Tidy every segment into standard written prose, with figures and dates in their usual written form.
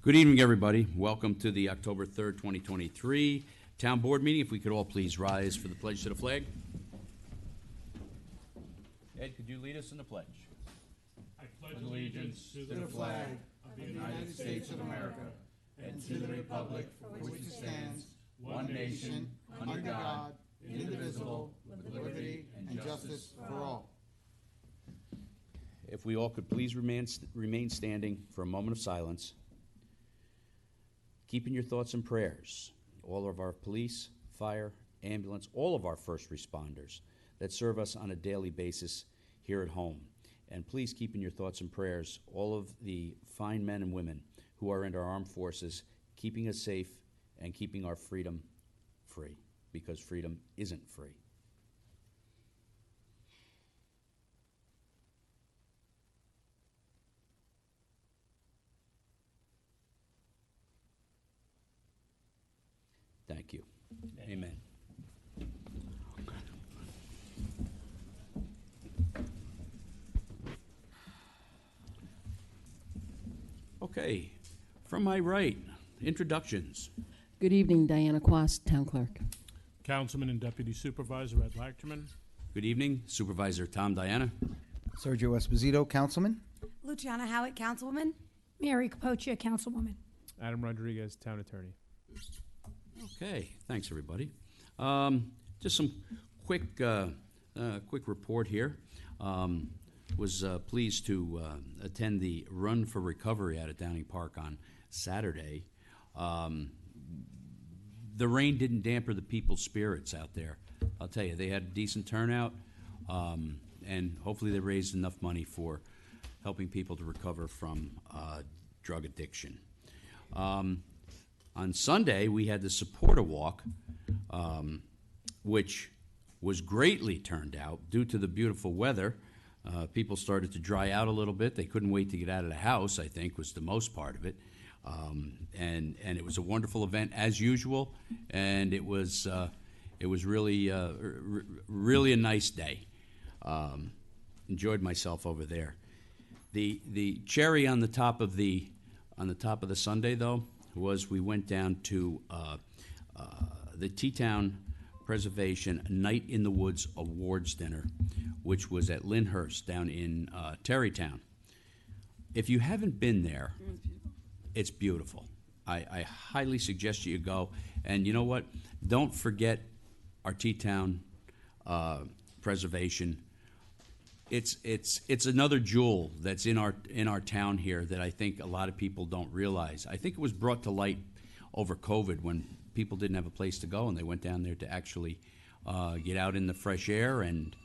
Good evening, everybody. Welcome to the October 3rd, 2023 Town Board meeting. If we could all please rise for the pledge to the flag. Ed, could you lead us in the pledge? I pledge allegiance to the flag of the United States of America and to the republic for which it stands, one nation, under God, indivisible, with liberty and justice for all. If we all could please remain standing for a moment of silence. Keeping your thoughts and prayers, all of our police, fire, ambulance, all of our first responders that serve us on a daily basis here at home. And please keep in your thoughts and prayers all of the fine men and women who are in our armed forces, keeping us safe and keeping our freedom free, because freedom isn't free. Thank you. Amen. Okay, from my right, introductions. Good evening, Diana Quast, Town Clerk. Councilman and Deputy Supervisor Ed Lachterman. Good evening, Supervisor Tom Diana. Sergio Esposito, Councilman. Luciana Howitt, Councilwoman. Mary Capocia, Councilwoman. Adam Rodriguez, Town Attorney. Okay, thanks everybody. Just some quick report here. Was pleased to attend the Run for Recovery out at Downing Park on Saturday. The rain didn't dampen the people's spirits out there. I'll tell you, they had a decent turnout, and hopefully they raised enough money for helping people to recover from drug addiction. On Sunday, we had the supporter walk, which was greatly turned out due to the beautiful weather. People started to dry out a little bit. They couldn't wait to get out of the house, I think, was the most part of it. And it was a wonderful event, as usual, and it was really really a nice day. Enjoyed myself over there. The cherry on the top of the Sunday, though, was we went down to the T-Town Preservation Night in the Woods Awards Dinner, which was at Lyndhurst down in Terrytown. If you haven't been there, it's beautiful. I highly suggest you go. And you know what? Don't forget our T-Town Preservation. It's another jewel that's in our town here that I think a lot of people don't realize. I think it was brought to light over COVID when people didn't have a place to go, and they went down there to actually get out in the fresh air and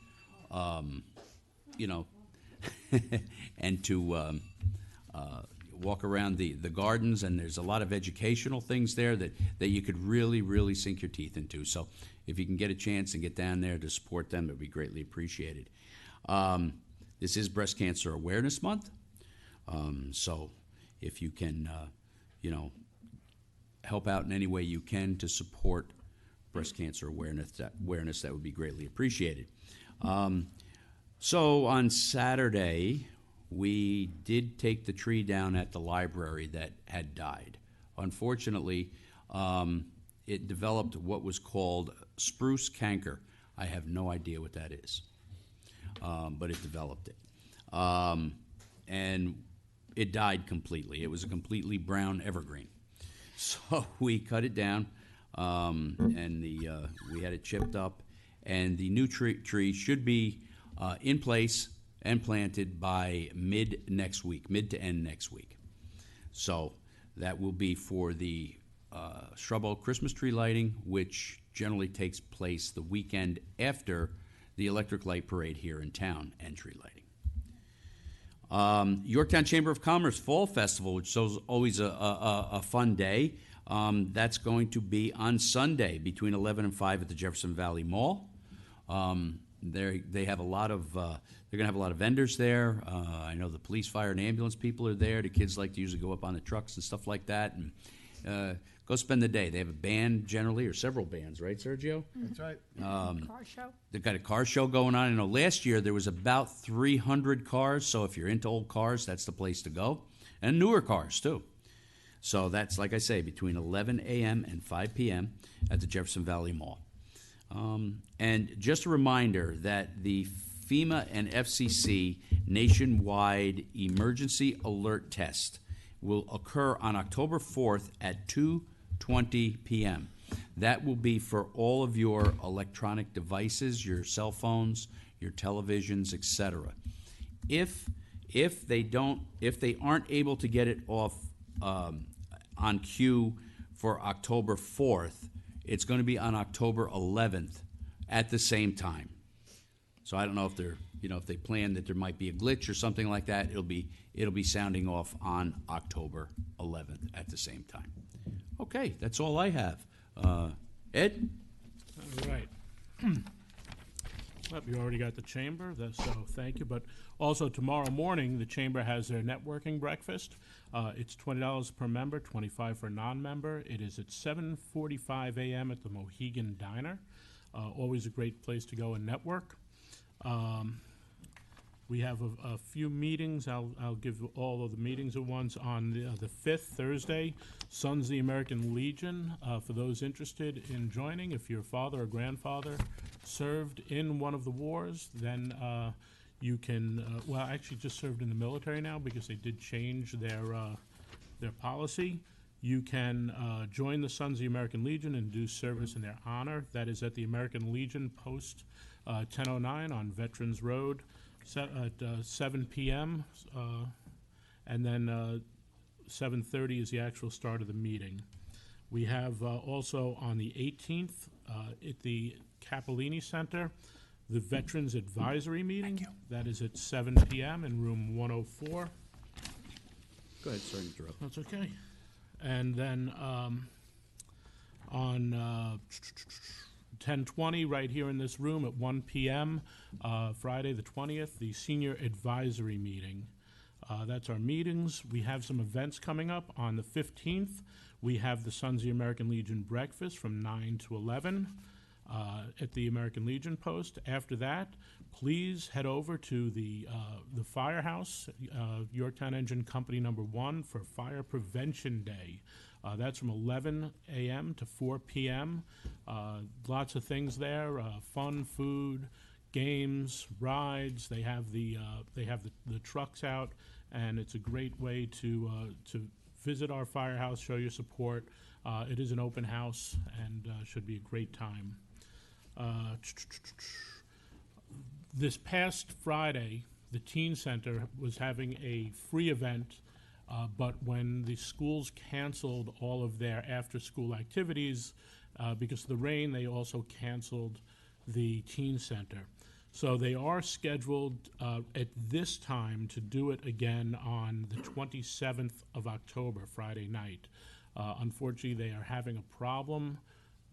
and to walk around the gardens. And there's a lot of educational things there that you could really sink your teeth into. So if you can get a chance and get down there to support them, it would be greatly appreciated. This is Breast Cancer Awareness Month, so if you can, help out in any way you can to support breast cancer awareness, that would be greatly appreciated. So on Saturday, we did take the tree down at the library that had died. Unfortunately, it developed what was called spruce canker. I have no idea what that is. But it developed it. And it died completely. It was a completely brown evergreen. So we cut it down, and we had it chipped up, and the new tree should be in place and planted by mid to end next week. So that will be for the Shrub Oak Christmas tree lighting, which generally takes place the weekend after the Electric Light Parade here in town and tree lighting. Yorktown Chamber of Commerce Fall Festival, which is always a fun day. That's going to be on Sunday between 11 and 5 at the Jefferson Valley Mall. They have a lot of they're going to have a lot of vendors there. I know the police, fire, and ambulance people are there. The kids like to usually go up on the trucks and stuff like that, and go spend the day. They have a band generally, or several bands, right, Sergio? That's right. Car show. They've got a car show going on. I know last year there was about 300 cars, so if you're into old cars, that's the place to go. And newer cars, too. So that's, like I say, between 11 a.m. and 5 p.m. at the Jefferson Valley Mall. And just a reminder that the FEMA and FCC nationwide emergency alert test will occur on October 4th at 2:20 p.m. That will be for all of your electronic devices, your cell phones, your televisions, etc. If they aren't able to get it off on cue for October 4th, it's going to be on October 11th at the same time. So I don't know if if they plan that there might be a glitch or something like that. It'll be sounding off on October 11th at the same time. Okay, that's all I have. Ed? All right. Well, you already got the chamber, so thank you. But also tomorrow morning, the chamber has their networking breakfast. It's $20 per member, $25 for a non-member. It is at 7:45 a.m. at the Mohegan Diner. Always a great place to go and network. We have a few meetings. I'll give all of the meetings at once. On the 5th, Thursday, Sons of the American Legion. For those interested in joining, if your father or grandfather served in one of the wars, then you can, actually just served in the military now because they did change their policy. You can join the Sons of the American Legion and do service in their honor. That is at the American Legion Post 1009 on Veterans Road at 7 p.m. And then 7:30 is the actual start of the meeting. We have also on the 18th at the Capellini Center, the Veterans Advisory Meeting. That is at 7 p.m. in room 104. Go ahead, sorry to interrupt. That's okay. And then on 10:20, right here in this room at 1 p.m., Friday the 20th, the Senior Advisory Meeting. That's our meetings. We have some events coming up. On the 15th, we have the Sons of the American Legion breakfast from 9 to 11 at the American Legion Post. After that, please head over to the firehouse, Yorktown Engine Company number 1 for Fire Prevention Day. That's from 11 a.m. to 4 p.m. Lots of things there, fun, food, games, rides. They have the trucks out, and it's a great way to visit our firehouse, show your support. It is an open house and should be a great time. This past Friday, the Teen Center was having a free event, but when the schools canceled all of their after-school activities because of the rain, they also canceled the Teen Center. So they are scheduled at this time to do it again on the 27th of October, Friday night. Unfortunately, they are having a problem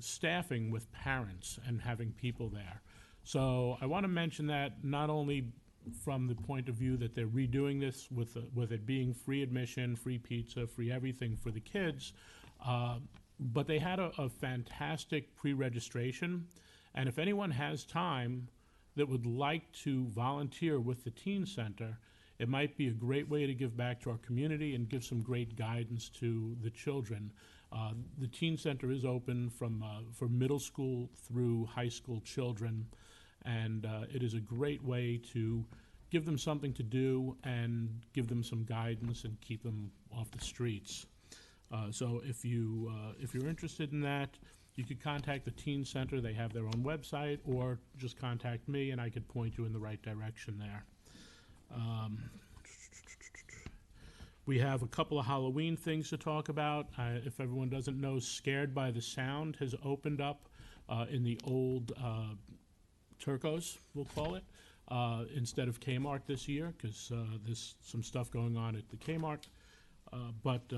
staffing with parents and having people there. So I want to mention that not only from the point of view that they're redoing this with it being free admission, free pizza, free everything for the kids, but they had a fantastic pre-registration. And if anyone has time that would like to volunteer with the Teen Center, it might be a great way to give back to our community and give some great guidance to the children. The Teen Center is open for middle school through high school children, and it is a great way to give them something to do and give them some guidance and keep them off the streets. So if you're interested in that, you could contact the Teen Center. They have their own website, or just contact me and I could point you in the right direction there. We have a couple of Halloween things to talk about. If everyone doesn't know, Scared by the Sound has opened up in the old Turcos, we'll call it, instead of Kmart this year, because there's some stuff going on at the Kmart. But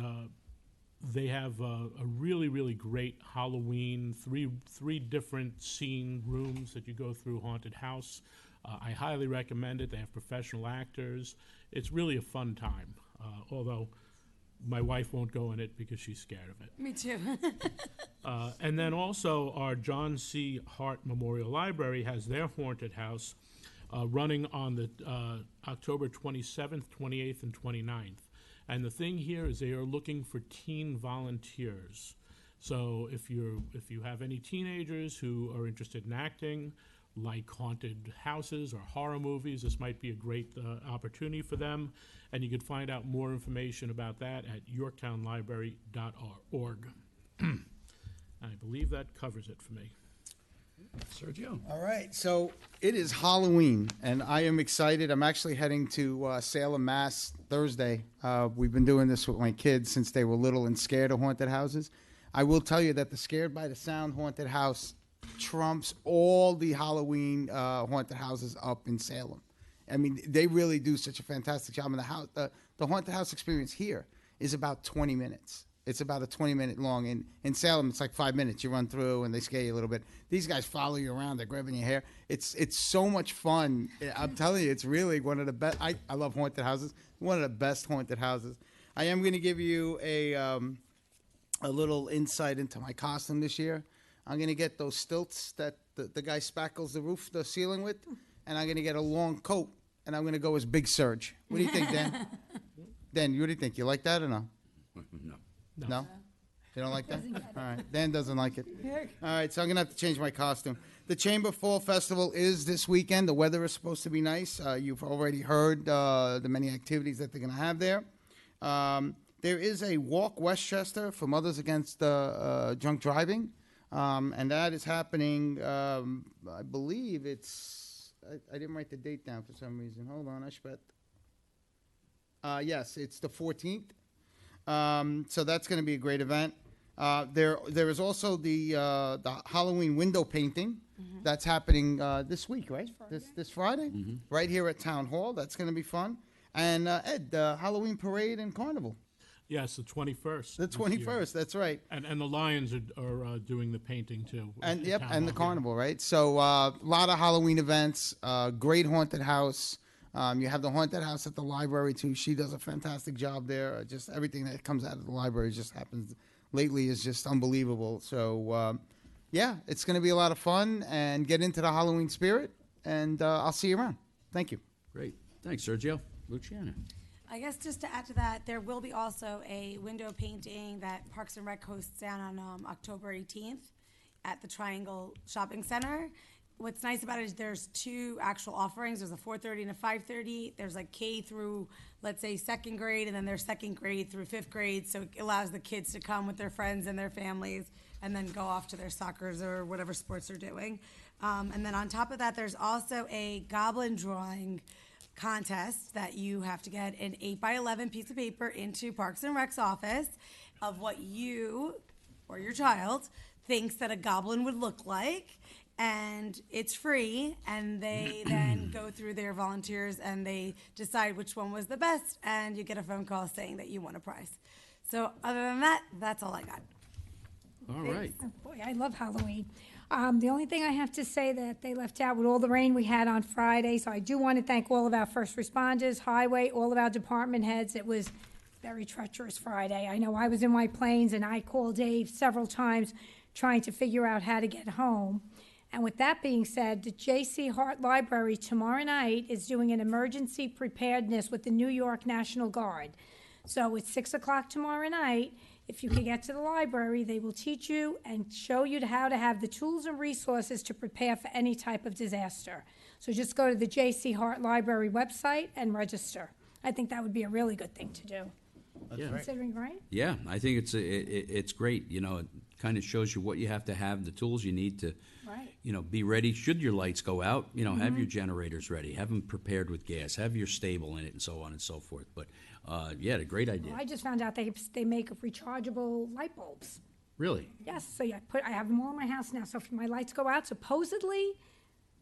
they have a really, really great Halloween, three different scene rooms that you go through haunted house. I highly recommend it. They have professional actors. It's really a fun time, although my wife won't go in it because she's scared of it. Me too. And then also our John C. Hart Memorial Library has their haunted house running on the October 27th, 28th, and 29th. And the thing here is they are looking for teen volunteers. So if you have any teenagers who are interested in acting, like haunted houses or horror movies, this might be a great opportunity for them. And you can find out more information about that at yorktownlibrary.org. I believe that covers it for me. Sergio? All right, so it is Halloween, and I am excited. I'm actually heading to Salem, Mass. Thursday. We've been doing this with my kids since they were little and scared of haunted houses. I will tell you that the Scared by the Sound haunted house trumps all the Halloween haunted houses up in Salem. I mean, they really do such a fantastic job. And the haunted house experience here is about 20 minutes. It's about a 20-minute long. In Salem, it's like 5 minutes. You run through, and they scare you a little bit. These guys follow you around. They're grabbing your hair. It's so much fun. I'm telling you, it's really one of the best. I love haunted houses. One of the best haunted houses. I am going to give you a little insight into my costume this year. I'm going to get those stilts that the guy spackles the ceiling with, and I'm going to get a long coat, and I'm going to go as Big Surge. What do you think, Dan? Dan, what do you think? You like that or no? No. No? You don't like that? All right. Dan doesn't like it. All right, so I'm going to have to change my costume. The Chamber Fall Festival is this weekend. The weather is supposed to be nice. You've already heard the many activities that they're going to have there. There is a Walk Westchester for Mothers Against Drunk Driving, and that is happening, I believe it's, I didn't write the date down for some reason. Hold on, yes, it's the 14th. So that's going to be a great event. There is also the Halloween window painting that's happening this week, right? This Friday, right here at Town Hall. That's going to be fun. And Ed, the Halloween parade and carnival. Yes, the 21st. The this year. 21st. That's right. And the Lions are doing the painting too. And at yep, Town and the Hall here. carnival, right? So a lot of Halloween events. Great haunted house. You have the haunted house at the library too. She does a fantastic job there. Just everything that comes out of the library just happens lately is just unbelievable. So yeah, it's going to be a lot of fun and get into the Halloween spirit. And I'll see you around. Thank you. Great. Thanks, Sergio. Luciana? I guess just to add to that, there will be also a window painting that Parks and Rec hosts down on October 18th at the Triangle Shopping Center. What's nice about it is there's two actual offerings. There's a 4:30 and a 5:30. There's like K through, let's say, second grade, and then there's second grade through fifth grade. So it allows the kids to come with their friends and their families and then go off to their soccers or whatever sports they're doing. And then on top of that, there's also a goblin drawing contest that you have to get an 8x11 piece of paper into Parks and Rec's office of what you or your child thinks that a goblin would look like. And it's free, and they then go through their volunteers and they decide which one was the best, and you get a phone call saying that you won a prize. So other than that, that's all I got. All right. Oh, boy, I love Halloween. The only thing I have to say that they left out with all the rain we had on Friday, so I do want to thank all of our first responders, highway, all of our department heads. It was very treacherous Friday. I know I was in White Plains, and I called Dave several times trying to figure out how to get home. And with that being said, the J.C. Hart Library tomorrow night is doing an emergency preparedness with the New York National Guard. So it's 6 o'clock tomorrow night. If you can get to the library, they will teach you and show you how to have the tools and resources to prepare for any type of disaster. So just go to the J.C. Hart Library website and register. I think that would be a really good thing to do. Yeah. Considering, right? Yeah, I think it's great. You know, it kind of shows you what you have to have, the tools you need to, Right. you know, be ready should your lights go out. You know, have your generators ready, have them prepared with gas, have your stable in it, and so on and so forth. But yeah, a great idea. Well, I just found out they make rechargeable light bulbs. Really? Yes, so yeah, I have them all in my house now. So if my lights go out, supposedly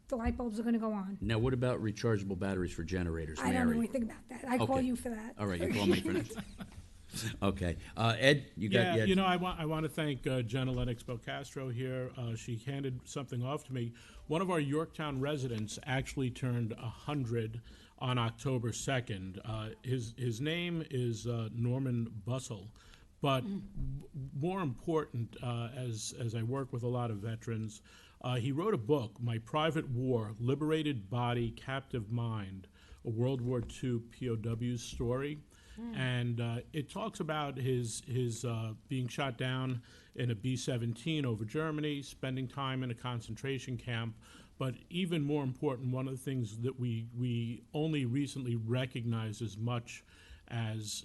the light bulbs are going to go on. Now, what about rechargeable batteries for generators, I Mary? don't know anything about that. I call Okay. you for that. All right, you call me for that. Okay, Ed, you got Yeah, you know, I want to thank Jenna Lennox Belcastro here. She handed something off to me. One of our Yorktown residents actually turned 100 on October 2nd. His name is Norman Bussell. But more important, as I work with a lot of veterans, he wrote a book, My Private War, Liberated Body, Captive Mind, a World War II POW story. And it talks about his being shot down in a B-17 over Germany, spending time in a concentration camp. But even more important, one of the things that we only recently recognized as much as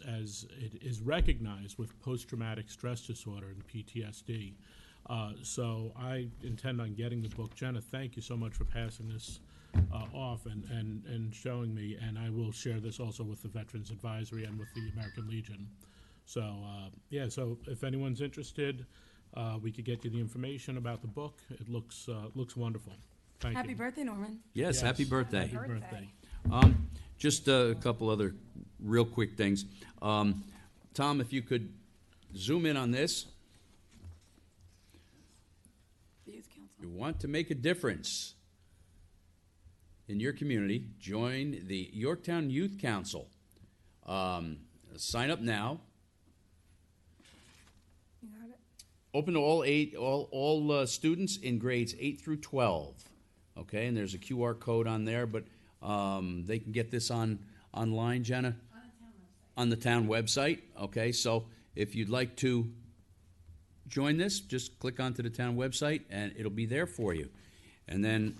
it is recognized with post-traumatic stress disorder and PTSD. So I intend on getting the book. Jenna, thank you so much for passing this off and showing me, and I will share this also with the Veterans Advisory and with the American Legion. So, yeah, so if anyone's interested, we could get you the information about the book. It looks wonderful. Thank you. Happy birthday, Norman. Yes, happy birthday. Happy birthday. Just a couple other real quick things. Tom, if you could zoom in on this. The Youth Council. You want to make a difference in your community, join the Yorktown Youth Council. Sign up now. You got it? Open to all students in grades 8 through 12. Okay, and there's a QR code on there, but they can get this online, Jenna? On the town website. Okay, so if you'd like to join this, just click onto the town website and it'll be there for you. And then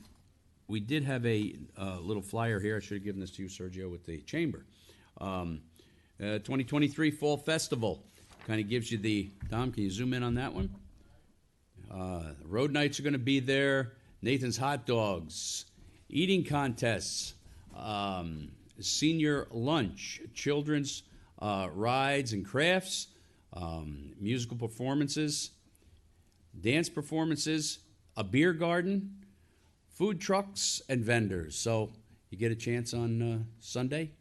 we did have a little flyer here. I should have given this to you, Sergio, with the chamber. 2023 Fall Festival kind of gives you the, Tom, can you zoom in on that one? Road nights are going to be there. Nathan's Hot Dogs, eating contests, senior lunch, children's rides and crafts, musical performances, dance performances, a beer garden, food trucks, and vendors. So you get a chance on Sunday,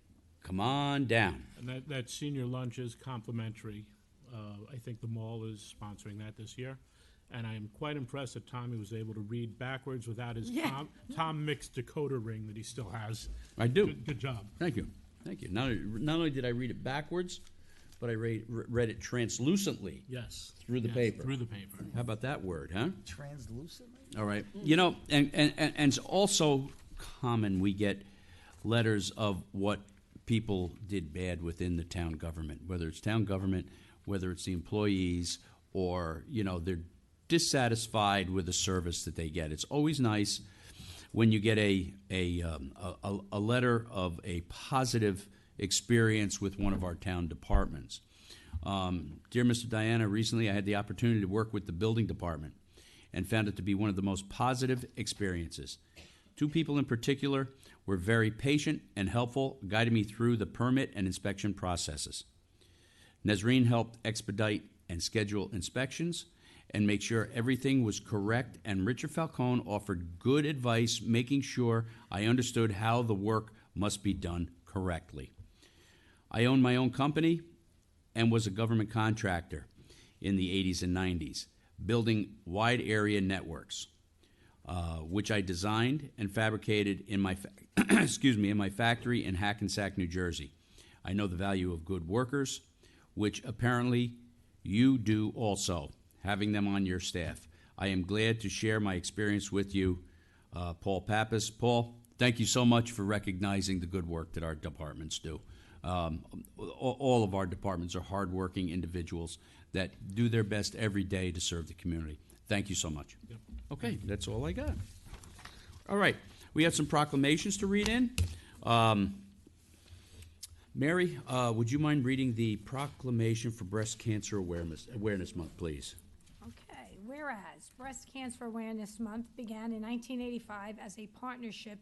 come on down. And that senior lunch is complimentary. I think the mall is sponsoring that this year. And I am quite impressed that Tommy was able to read baad without his Tom Mix decoder ring that he still has. I do. Good job. Thank you. Thank you. Not only did I read it backwards, but I read it translucently. Yes. Through the Yes, paper. Through the paper. How about that word, huh? Translucently? All right. You know, and it's also common we get letters of what people did bad within the town government, whether it's town government, whether it's the employees, or, you know, they're dissatisfied with the service that they get. It's always nice when you get a letter of a positive experience with one of our town departments. Dear Mr. Diana, recently I had the opportunity to work with the building department and found it to be one of the most positive experiences. Two people in particular were very patient and helpful, guiding me through the permit and inspection processes. Nazreen helped expedite and schedule inspections and make sure everything was correct, and Richard Falcone offered good advice, making sure I understood how the work must be done correctly. I owned my own company and was a government contractor in the 80s and 90s, building wide area networks, which I designed and fabricated in my in my factory in Hackensack, New Jersey. I know the value of good workers, which apparently you do also, having them on your staff. I am glad to share my experience with you, Paul Pappas. Paul, thank you so much for recognizing the good work that our departments do. All of our departments are hardworking individuals that do their best every day to serve the community. Thank you so much. Yep. Okay, that's all I got. All right, we have some proclamations to read in. Mary, would you mind reading the proclamation for Breast Cancer Awareness Month, please? Okay, whereas Breast Cancer Awareness Month began in 1985 as a partnership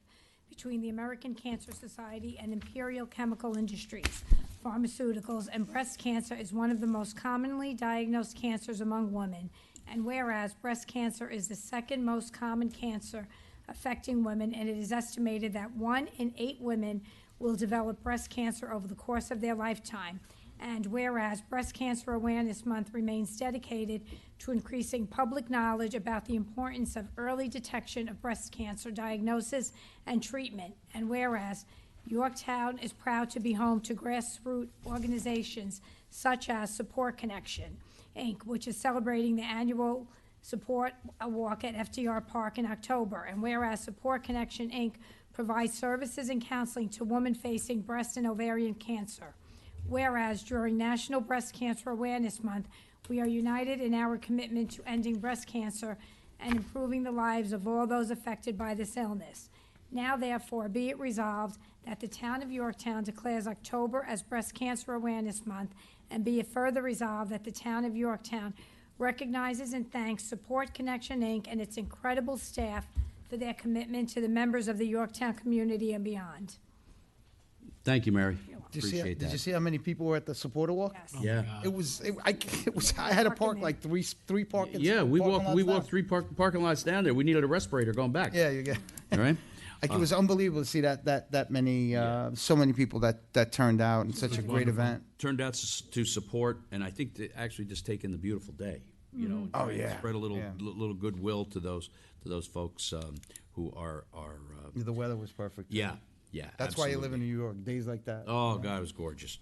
between the American Cancer Society and Imperial Chemical Industries, Pharmaceuticals, and breast cancer is one of the most commonly diagnosed cancers among women. And whereas breast cancer is the second most common cancer affecting women, and it is estimated that 1 in 8 women will develop breast cancer over the course of their lifetime. And whereas Breast Cancer Awareness Month remains dedicated to increasing public knowledge about the importance of early detection of breast cancer diagnosis and treatment. And whereas Yorktown is proud to be home to grassroots organizations such as Support Connection, Inc., which is celebrating the annual Support Walk at FDR Park in October. And whereas Support Connection, Inc. provides services and counseling to women facing breast and ovarian cancer. Whereas during National Breast Cancer Awareness Month, we are united in our commitment to ending breast cancer and improving the lives of all those affected by this illness. Now therefore be it resolved that the town of Yorktown declares October as Breast Cancer Awareness Month, and be it further resolved that the town of Yorktown recognizes and thanks Support Connection, Inc. and its incredible staff for their commitment to the members of the Yorktown community and beyond. Thank you, Mary. Did you see- Appreciate Did you that. see how many people were at the supporter walk? Yes. Yeah. I had to park like three parking. Yeah, we parking walked, lots we down. walked three parking lots down there. We needed a respirator going back. Yeah, you get. All right? Like, it was unbelievable to see that many, so many people that turned out and such a great event. Turned out to support, and I think they actually just taking the beautiful day, you know. and Oh, trying to yeah. Spread a little, Yeah. little goodwill to those folks who are The weather was perfect. yeah, That's why you live in absolutely. New York, days like that. Oh, God, it was gorgeous.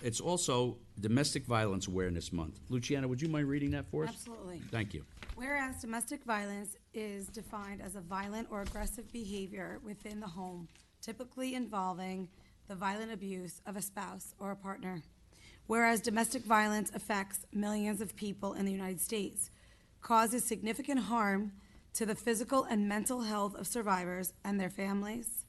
It's also Domestic Violence Awareness Month. Luciana, would you mind reading that for us? Absolutely. Thank you. Whereas domestic violence is defined as a violent or aggressive behavior within the home, typically involving the violent abuse of a spouse or a partner. Whereas domestic violence affects millions of people in the United States, causes significant harm to the physical and mental health of survivors and their families,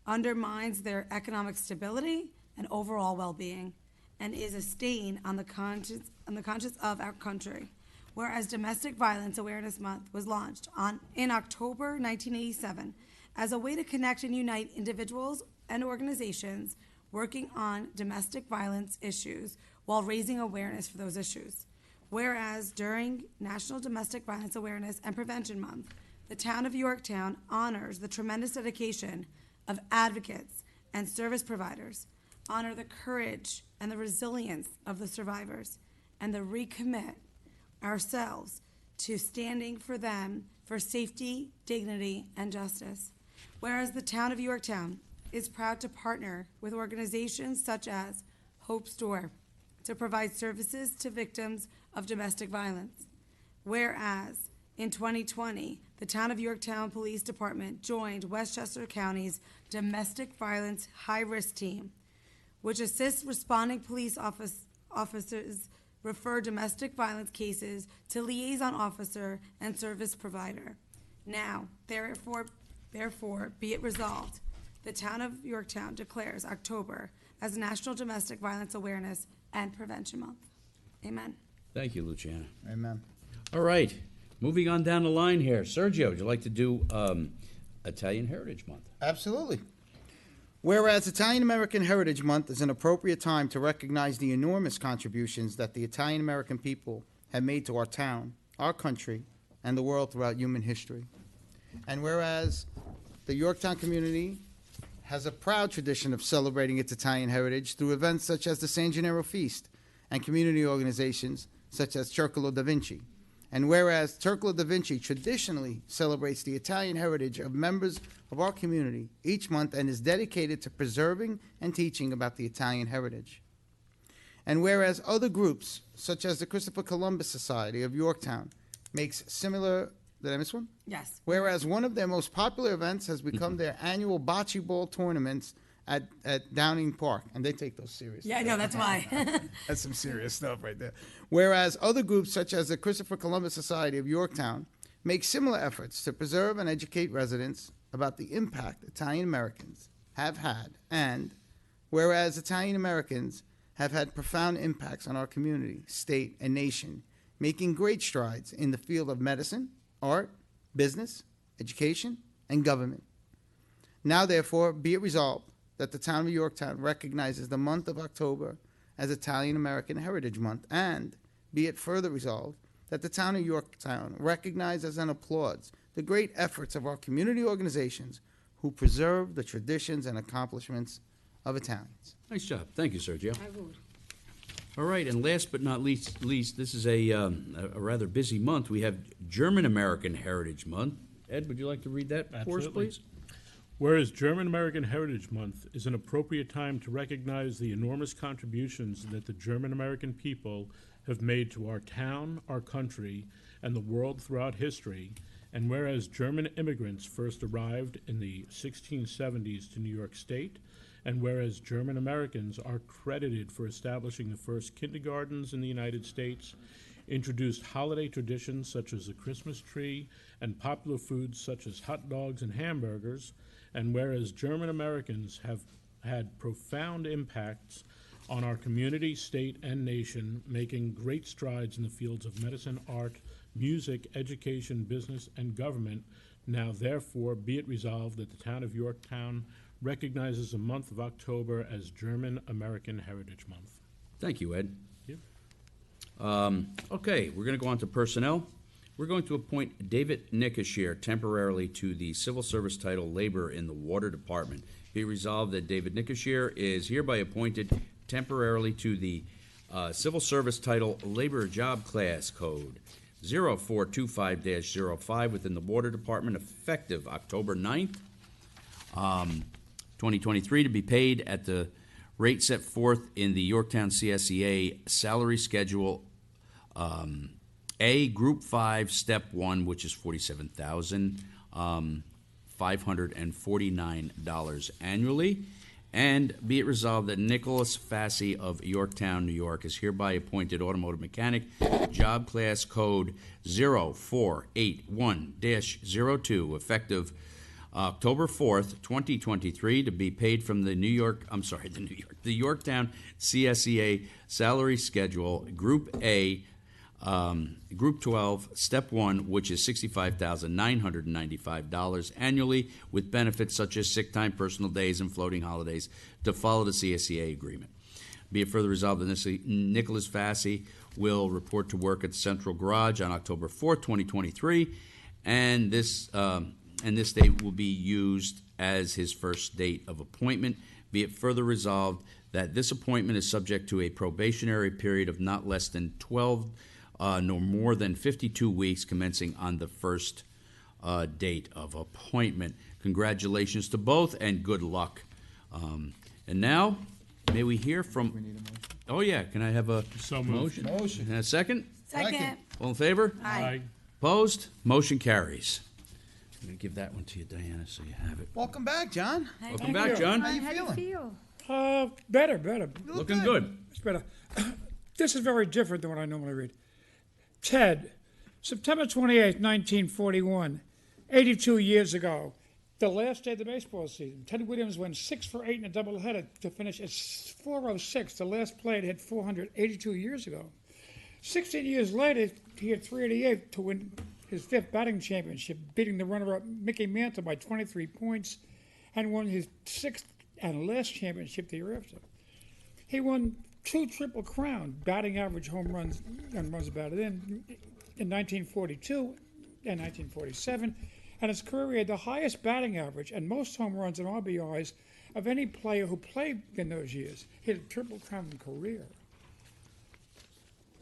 undermines their economic stability and overall well-being, and is a stain on the conscience of our country. Whereas Domestic Violence Awareness Month was launched in October 1987 as a way to connect and unite individuals and organizations working on domestic violence issues while raising awareness for those issues. Whereas during National Domestic Violence Awareness and Prevention Month, the town of Yorktown honors the tremendous dedication of advocates and service providers, honor the courage and the resilience of the survivors, and recommit ourselves to standing for them for safety, dignity, and justice. Whereas the town of Yorktown is proud to partner with organizations such as Hope's Door to provide services to victims of domestic violence. Whereas in 2020, the town of Yorktown Police Department joined Westchester County's Domestic Violence High-Risk Team, which assists responding police officers refer domestic violence cases to liaison officer and service provider. Now, therefore, be it resolved, the town of Yorktown declares October as National Domestic Violence Awareness and Prevention Month. Amen. Thank you, Luciana. Amen. All right, moving on down the line here. Sergio, would you like to do Italian Heritage Month? Absolutely. Whereas Italian American Heritage Month is an appropriate time to recognize the enormous contributions that the Italian American people have made to our town, our country, and the world throughout human history. And whereas the Yorktown community has a proud tradition of celebrating its Italian heritage through events such as the San Gennaro Feast and community organizations such as Circolo da Vinci. And whereas Circolo da Vinci traditionally celebrates the Italian heritage of members of our community each month and is dedicated to preserving and teaching about the Italian heritage. And whereas other groups, such as the Christopher Columbus Society of Yorktown, makes similar, did I miss one? Yes. Whereas one of their most popular events has become their annual bocce ball tournaments at Downing Park, and they take those seriously. Yeah, I know, that's why. That's some serious stuff right there. Whereas other groups, such as the Christopher Columbus Society of Yorktown, make similar efforts to preserve and educate residents about the impact Italian Americans have had, and whereas Italian Americans have had profound impacts on our community, state, and nation, making great strides in the field of medicine, art, business, education, and government. Now, therefore, be it resolved that the town of Yorktown recognizes the month of October as Italian American Heritage Month, and be it further resolved that the town of Yorktown recognizes and applauds the great efforts of our community organizations who preserve the traditions and accomplishments of Italians. Nice job. Thank you, Sergio. All right, and last but not least, this is a rather busy month. We have German American Heritage Month. Ed, would you like to read that for us, Absolutely. please? Whereas German American Heritage Month is an appropriate time to recognize the enormous contributions that the German American people have made to our town, our country, and the world throughout history, and whereas German immigrants first arrived in the 1670s to New York State and whereas German Americans are credited for establishing the first kindergartens in the United States, introduced holiday traditions such as the Christmas tree and popular foods such as hot dogs and hamburgers, and whereas German Americans have had profound impacts on our community, state, and nation, making great strides in the fields of medicine, art, music, education, business, and government. Now therefore be it resolved that the town of Yorktown recognizes the month of October as German American Heritage Month. Thank you, Ed. Yep. Okay, we're going to go on to personnel. We're going to appoint David Nicoshere temporarily to the civil service title Labor in the Water Department. Be resolved that David Nicoshere is hereby appointed temporarily to the civil service title Labor Job Class Code 0425-05 within the Water Department effective October 9th, 2023, to be paid at the rate set forth in the Yorktown CSEA salary schedule A, Group 5, Step 1, which is $47,549 annually. And be it resolved that Nicholas Fassey of Yorktown, New York, is hereby appointed automotive mechanic, job class code 0481-02, effective October 4th, 2023, to be paid from the Yorktown CSEA salary schedule, Group A, Group 12, Step 1, which is $65,995 annually, with benefits such as sick time, personal days, and floating holidays to follow the CSEA agreement. Be it further resolved that Nicholas Fassey will report to work at the Central Garage on October 4th, 2023, and this date will be used as his first date of appointment. Be it further resolved that this appointment is subject to a probationary period of not less than 12 no more than 52 weeks commencing on the first date of appointment. Congratulations to both and good luck. And now, may we hear from... Oh, yeah. Can I have a So moved. motion? And a second? Second. All in favor? Aye. Opposed? Motion carries. I'm going to give that one to you, Diana, so you have it. Welcome back, John. Welcome back, John. How you How do you feeling? feel? Better. Looking good. It's better. This is very different than what I normally read. Ted, September 28th, 1941, 82 years ago, the last day of the baseball season. Ted Williams went 6 for 8 in a doubleheader to finish at 406. The last play had 482 years ago. 16 years later, he had 388 to win his 5th batting championship, beating the runner-up Mickey Mantle by 23 points, and won his 6th and last championship the year after. He won 2 Triple Crown, batting average, home runs, and runs batted in 1942 and 1947, and his career had the highest batting average and most home runs and RBIs of any player who played in those years. He had a Triple Crown career.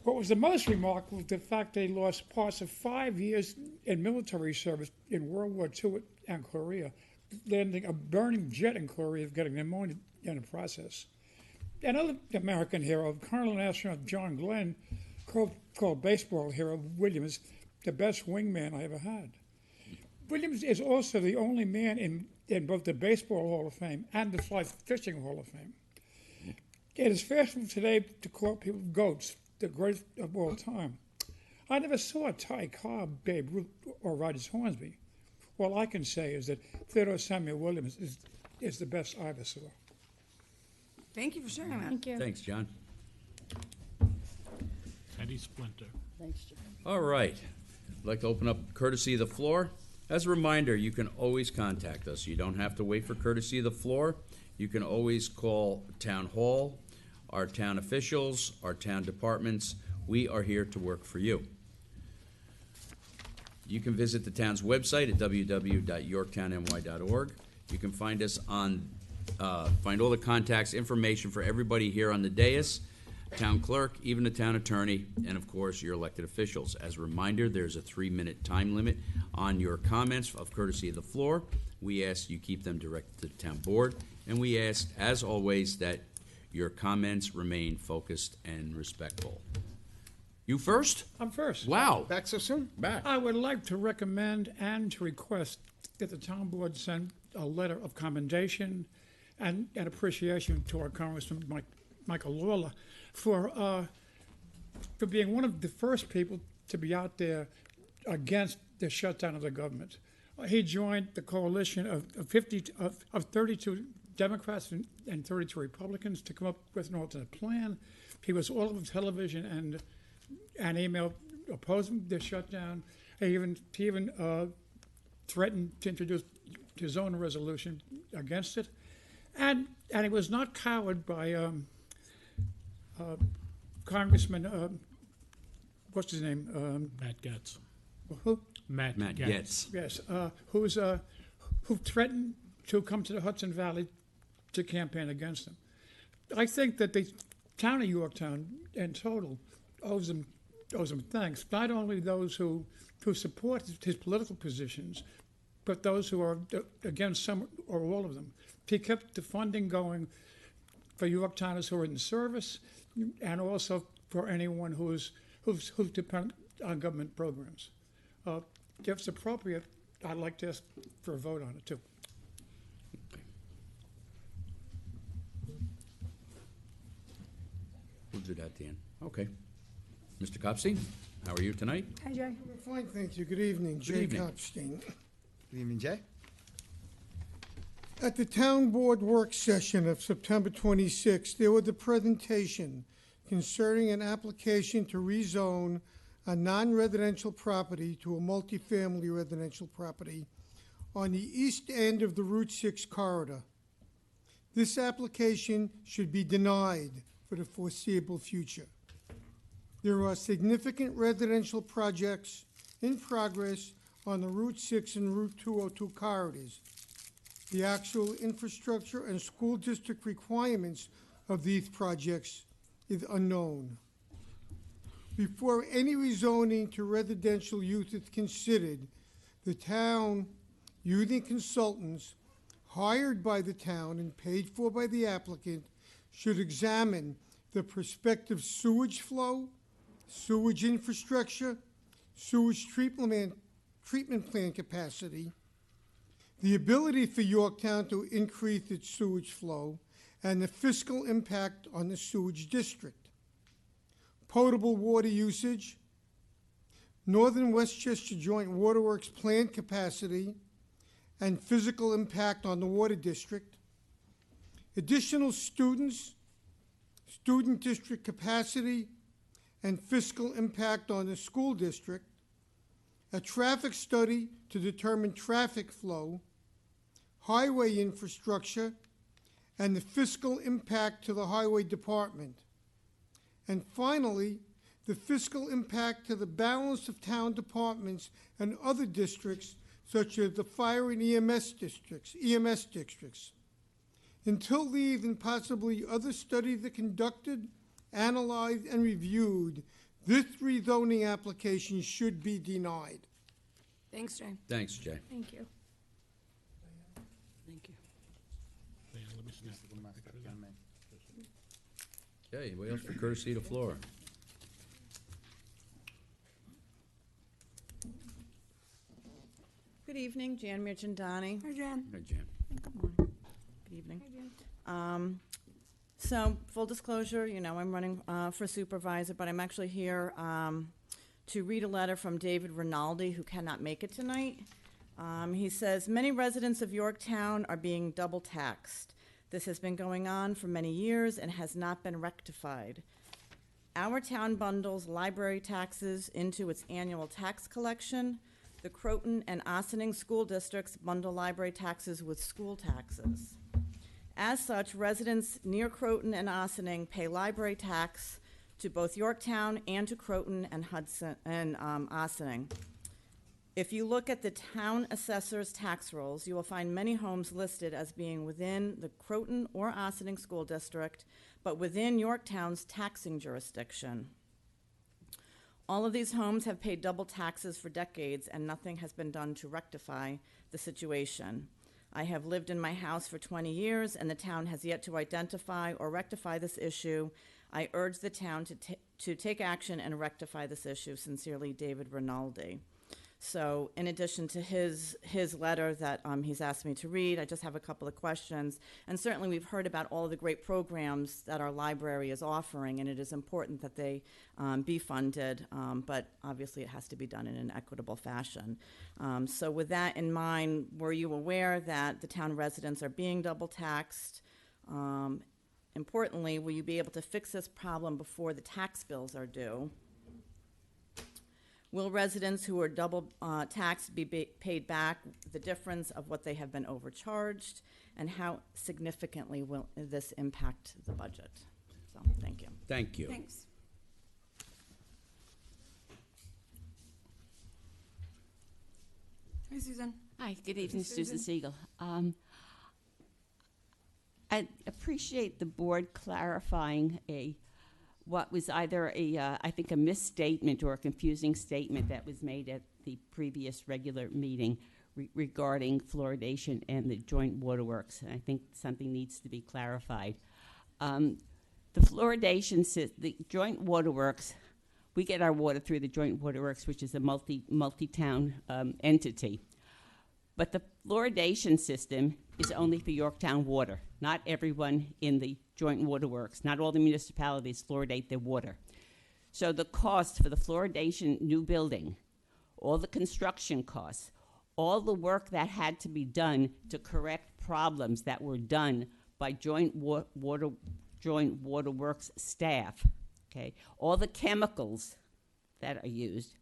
What was the most remarkable was the fact that he lost parts of 5 years in military service in World War II and Korea, landing a burning jet in Korea, getting pneumonia in the process. Another American hero, Colonel and astronaut John Glenn, called baseball hero Williams the best wingman I ever had. Williams is also the only man in both the Baseball Hall of Fame and the Fly Fishing Hall of Fame. It is fashionable today to call people goats, the greatest of all time. I never saw Ty Cobb, Babe Ruth, or Rogers Hornsby. All I can say is that Theodore Samuel Williams is the best I ever saw. Thank you for sharing that. Thank you. Thanks, John. Teddy Splinter. Thanks, John. All right. I'd like to open up courtesy of the floor. As a reminder, you can always contact us. You don't have to wait for courtesy of the floor. You can always call Town Hall, our town officials, our town departments. We are here to work for you. You can visit the town's website at www.yorktownny.org. You can find us on, find all the contacts, information for everybody here on the dais, town clerk, even the town attorney, and of course your elected officials. As a reminder, there's a 3-minute time limit on your comments of courtesy of the floor. We ask you keep them directed to the town board, and we ask, as always, that your comments remain focused and respectful. You first? I'm first. Wow. Back so soon? Back. I would like to recommend and to request that the town board send a letter of commendation and appreciation to our Congressman Michael Lawler for being one of the first people to be out there against the shutdown of the government. He joined the coalition of 32 Democrats and 32 Republicans to come up with an alternate plan. He was all over television and email opposing the shutdown. He even threatened to introduce his own resolution against it, and he was not cowered by Congressman what's his name? Matt Getz. Who? Matt Getz. Yes. Yes, who threatened to come to the Hudson Valley to campaign against him. I think that the town of Yorktown in total owes him thanks. Not only those who support his political positions, but those who are against some or all of them. He kept the funding going for Yorktowners who are in service, and also for anyone who's dependent on government programs. If it's appropriate, I'd like to ask for a vote on it too. We'll do that at the end. Okay. Mr. Kopstein, how are you tonight? Hi, Jay. Fine, thank you. Good evening. Jay evening. Kopstein. Good evening, Jay. At the town board work session of September 26th, there was a presentation concerning an application to rezone a non-residential property to a multifamily residential property on the east end of the Route 6 corridor. This application should be denied for the foreseeable future. There are significant residential projects in progress on the Route 6 and Route 202 corridors. The actual infrastructure and school district requirements of these projects is unknown. Before any rezoning to residential use is considered, the town, using consultants hired by the town and paid for by the applicant, should examine the prospective sewage flow, sewage infrastructure, sewage treatment plant capacity, the ability for Yorktown to increase its sewage flow, and the fiscal impact on the sewage district. Potable water usage, Northern Westchester Joint Waterworks plant capacity, and physical impact on the water district, additional students, student district capacity, and fiscal impact on the school district, a traffic study to determine traffic flow, highway infrastructure, and the fiscal impact to the highway department. And finally, the fiscal impact to the balance of town departments and other districts, such as the fire and EMS districts. Until these and possibly other studies are conducted, analyzed, and reviewed, this rezoning application should be denied. Thanks, Jay. Thanks, Jay. Thank you. Thank you. Yeah, let me snap. Okay, anybody else for courtesy of the floor? Good evening, Jan Mirchandani. Hi, Jan. Hi, Jan. Good evening. So, full disclosure, I'm running for supervisor, but I'm actually here to read a letter from David Rinaldi, who cannot make it tonight. He says, many residents of Yorktown are being double taxed. This has been going on for many years and has not been rectified. Our town bundles library taxes into its annual tax collection. The Croton and Ossining school districts bundle library taxes with school taxes. As such, residents near Croton and Ossining pay library tax to both Yorktown and to Croton and Hudson and Ossining. If you look at the town assessor's tax rolls, you will find many homes listed as being within the Croton or Ossining school district, but within Yorktown's taxing jurisdiction. All of these homes have paid double taxes for decades, and nothing has been done to rectify the situation. I have lived in my house for 20 years, and the town has yet to identify or rectify this issue. I urge the town to take action and rectify this issue. Sincerely, David Rinaldi. So in addition to his letter that he's asked me to read, I just have a couple of questions. And certainly we've heard about all of the great programs that our library is offering, and it is important that they be funded, but obviously it has to be done in an equitable fashion. So with that in mind, were you aware that the town residents are being double taxed? Importantly, will you be able to fix this problem before the tax bills are due? Will residents who are double taxed be paid back the difference of what they have been overcharged? And how significantly will this impact the budget? So, thank you. Thank you. Thanks. Hi, Susan. Hi, good evening, Susan Siegel. I appreciate the board clarifying what was either I think a misstatement or a confusing statement that was made at the previous regular meeting regarding fluoridation and the joint waterworks. And I think something needs to be clarified. The joint waterworks, we get our water through the joint waterworks, which is a multi-town entity. But the fluoridation system is only for Yorktown Water. Not everyone in the joint waterworks, not all the municipalities fluoridate their water. So the cost for the fluoridation new building, all the construction costs, all the work that had to be done to correct problems that were done by joint waterworks staff, okay, all the chemicals that are used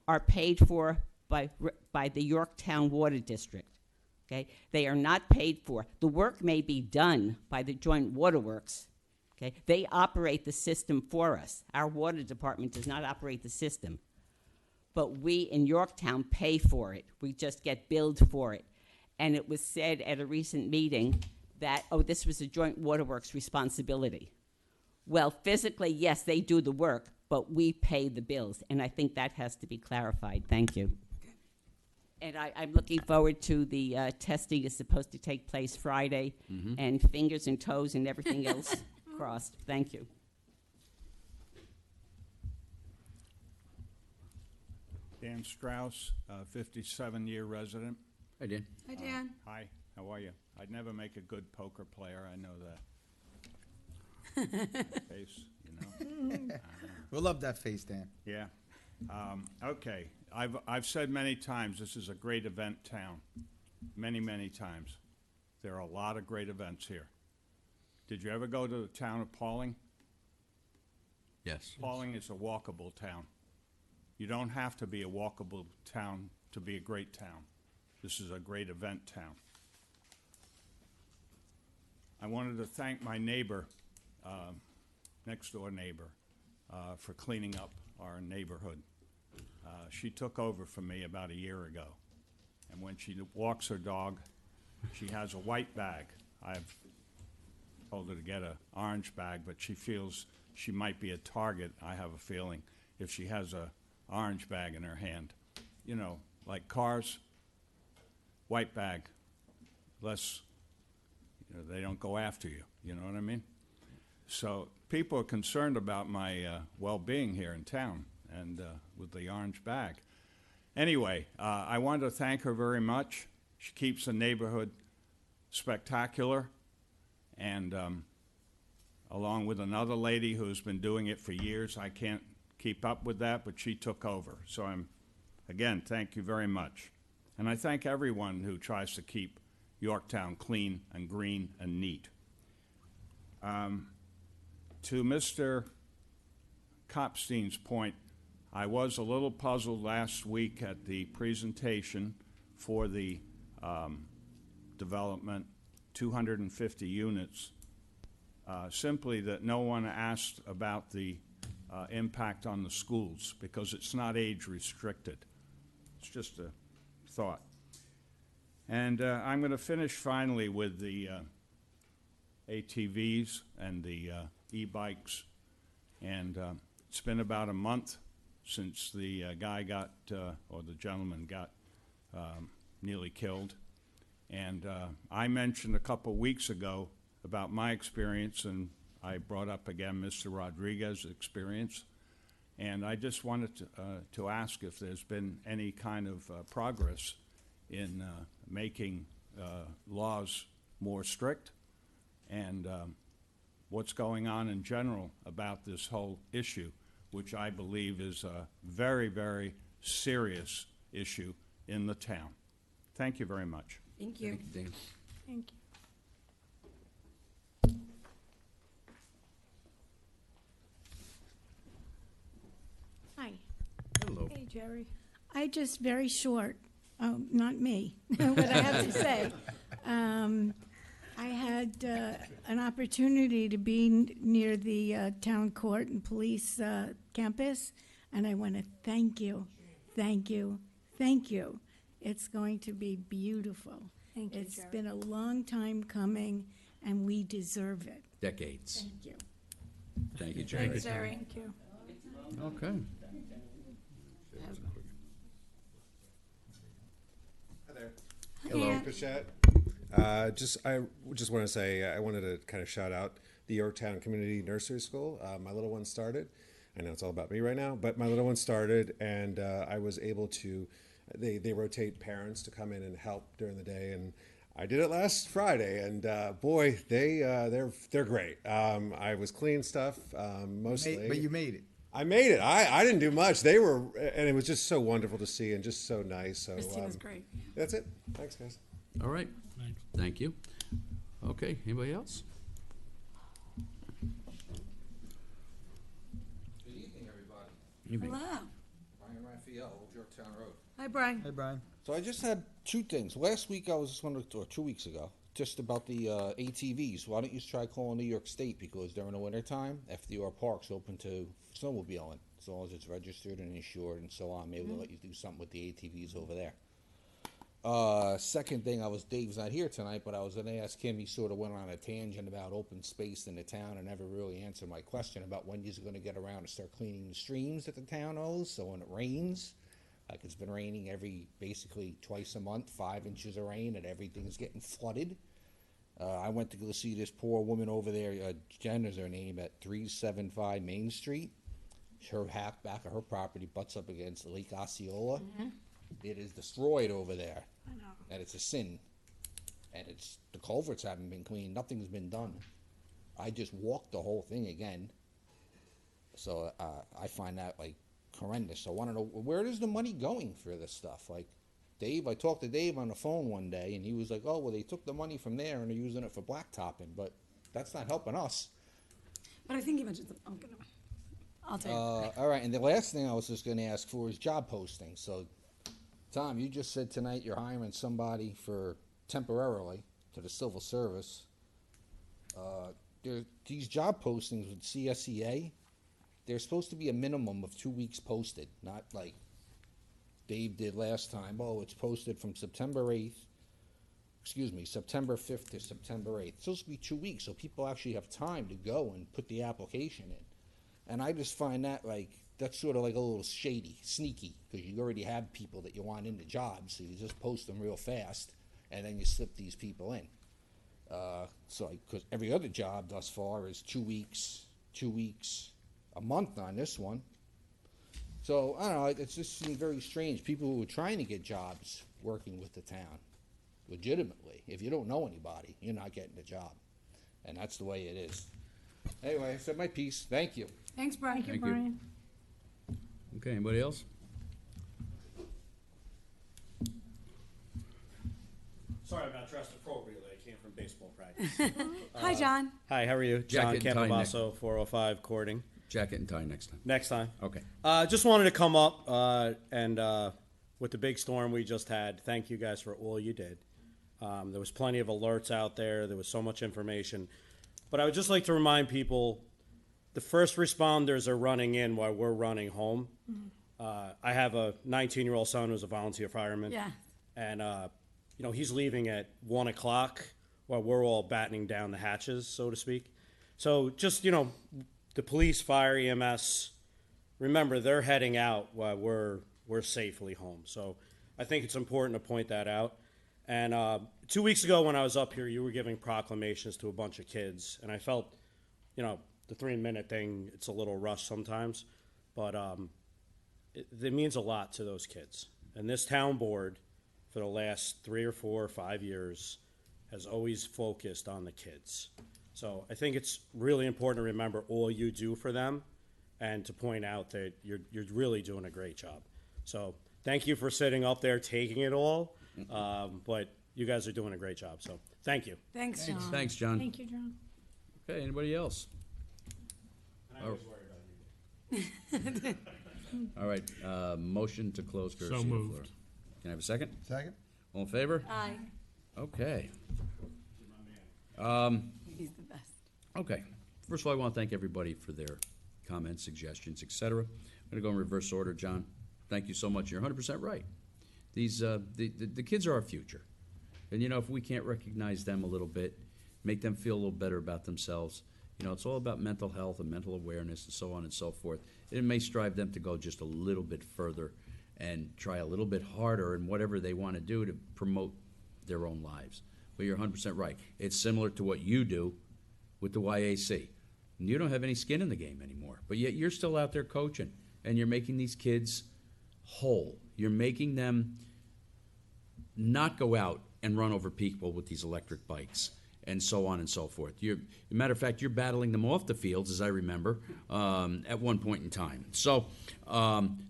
are paid for by the Yorktown Water District. Okay, they are not paid for. The work may be done by the joint waterworks. Okay, they operate the system for us. Our water department does not operate the system, but we in Yorktown pay for it. We just get billed for it. And it was said at a recent meeting that, oh, this was a joint waterworks responsibility. Well, physically, yes, they do the work, but we pay the bills, and I think that has to be clarified. Thank you. And I'm looking forward to the testing is supposed to take place Friday, and fingers and toes and everything else crossed. Thank you. Dan Strauss, 57-year resident. I did. Hi, Dan. Hi, how are you? I'd never make a good poker player, I know that. Face, you know. We'll love that face, Dan. Yeah. Okay. I've said many times this is a great event town. Many, many times. There are a lot of great events here. Did you ever go to the town of Pauling? Yes. Pauling is a walkable town. You don't have to be a walkable town to be a great town. This is a great event town. I wanted to thank my neighbor, next door neighbor, for cleaning up our neighborhood. She took over from me about a year ago, and when she walks her dog, she has a white bag. I've told her to get an orange bag, but she feels she might be a target, I have a feeling, if she has a orange bag in her hand. You know, like cars, white bag, less, you know, they don't go after you, you know what I mean? So people are concerned about my well-being here in town and with the orange bag. Anyway, I wanted to thank her very much. She keeps the neighborhood spectacular, and along with another lady who's been doing it for years, I can't keep up with that, but she took over. So again, thank you very much. And I thank everyone who tries to keep Yorktown clean and green and neat. To Mr. Kopstein's point, I was a little puzzled last week at the presentation for the development, 250 units, simply that no one asked about the impact on the schools, because it's not age restricted. It's just a thought. And I'm going to finish finally with the ATVs and the e-bikes. And it's been about a month since the guy got, or the gentleman got nearly killed. And I mentioned a couple weeks ago about my experience, and I brought up again Mr. Rodriguez's experience. And I just wanted to ask if there's been any kind of progress in making laws more strict, and what's going on in general about this whole issue, which I believe is a very, very serious issue in the town. Thank you very much. Thank you. Thank you, Dan. Thank you. Hi. Hello. Hey, Jerry. I just very short, not me, what I have to say. I had an opportunity to be near the town court and police campus, and I want to thank you, thank you, thank you. It's going to be beautiful. Thank you, It's Jerry. been a long time coming, and we deserve it. Decades. Thank you. Thank you, Jerry. Jerry. Thank you. Okay. Hello. Pichette. I just want to say I wanted to kind of shout out the Yorktown Community Nursery School. My little one started. I know it's all about me right now, but my little one started, and I was able to. They rotate parents to come in and help during the day, and I did it last Friday, and boy, they're great. I was cleaning stuff mostly, But you made it. I made it. I didn't do much. They were, and it was just so wonderful to see, and just so nice. So Christina's great. that's it. Thanks, guys. All right. Thanks. Thank you. Okay, anybody else? Good evening, everybody. Evening. Hello. Brian Raphael, Old Yorktown Road. Hi, Brian. Hey, Brian. So I just had two things. Last week I was just wondering, or 2 weeks ago, just about the ATVs. Why don't you try calling New York State, because during the wintertime, FDR Park's open to snowmobiling, as long as it's registered and insured and so on. Maybe they'll let you do something with the ATVs over there. Second thing, Dave's not here tonight, but I was going to ask him. He sort of went on a tangent about open space in the town and never really answered my question about when he's going to get around and start cleaning the streams that the town owes. So when it rains, like it's been raining basically twice a month, 5 inches of rain, and everything's getting flooded. I went to go see this poor woman over there, Jen is her name, at 375 Main Street. Her half back of her property butts up against Lake Osceola. It is destroyed over there. I know. And it's a sin. And the culverts haven't been cleaned. Nothing's been done. I just walked the whole thing again. So I find that like horrendous. I want to know, where is the money going for this stuff? Like Dave, I talked to Dave on the phone one day, and he was like, "Oh, well, they took the money from there and they're using it for blacktopping, but that's not helping us." But I think you mentioned something. I'll tell you. All right, and the last thing I was just going to ask for is job postings. So, Tom, you just said tonight you're hiring somebody for temporarily to the civil service. These job postings with CSEA, they're supposed to be a minimum of 2 weeks posted, not like Dave did last time. Oh, it's posted from September 5th to September 8th. It's supposed to be 2 weeks, so people actually have time to go and put the application in. And I just find that that's sort of like a little shady, sneaky, because you already have people that you want in the job, so you just post them real fast, and then you slip these people in. Because every other job thus far is 2 weeks, a month on this one. So, I don't know, it just seems very strange. People who are trying to get jobs working with the town, legitimately. If you don't know anybody, you're not getting the job. And that's the way it is. Anyway, I said my piece. Thank you. Thanks, Brian. Thank you, Thank you. Brian. Okay, anybody else? Sorry, I'm not dressed appropriately. I came from baseball practice. Hi, John. Hi, how are you? John Jacket and tie next. Campobasso, 405 Courting. Jacket and tie next time. Next time. Okay. Just wanted to come up and with the big storm we just had, thank you guys for all you did. There was plenty of alerts out there. There was so much information. But I would just like to remind people, the first responders are running in while we're running home. I have a 19-year-old son who's a volunteer fireman. Yeah. And, he's leaving at 1 o'clock while we're all battening down the hatches, so to speak. So just, the police, fire, EMS, remember, they're heading out while we're safely home. So I think it's important to point that out. And 2 weeks ago when I was up here, you were giving proclamations to a bunch of kids. And I felt, the 3-minute thing, it's a little rushed sometimes. but it means a lot to those kids. And this town board, for the last 3 or 4 or 5 years, has always focused on the kids. So I think it's really important to remember all you do for them and to point out that you're really doing a great job. So thank you for sitting up there taking it all, but you guys are doing a great job. So thank you. Thanks, John. Thanks, John. Thank you, John. Okay, anybody else? And I was worried about you. All right, motion to close courtesy of the moved. floor. Can I have a second? Second? All in favor? Aye. Okay. He's the best. Okay. First of all, I want to thank everybody for their comments, suggestions, etc. I'm going to go in reverse order. John, thank you so much. You're 100% right. These the kids are our future, and you know, if we can't recognize them a little bit, make them feel a little better about themselves. You know, it's all about mental health and mental awareness and so on and so forth. It may strive them to go just a little bit further and try a little bit harder in whatever they want to do to promote their own lives. But you're 100% right. It's similar to what you do with the YAC. You don't have any skin in the game anymore, but yet you're still out there coaching, and you're making these kids whole. You're making them not go out and run over people with these electric bikes and so on and so forth. As a matter of fact, you're battling them off the fields, as I remember, at one point in time. So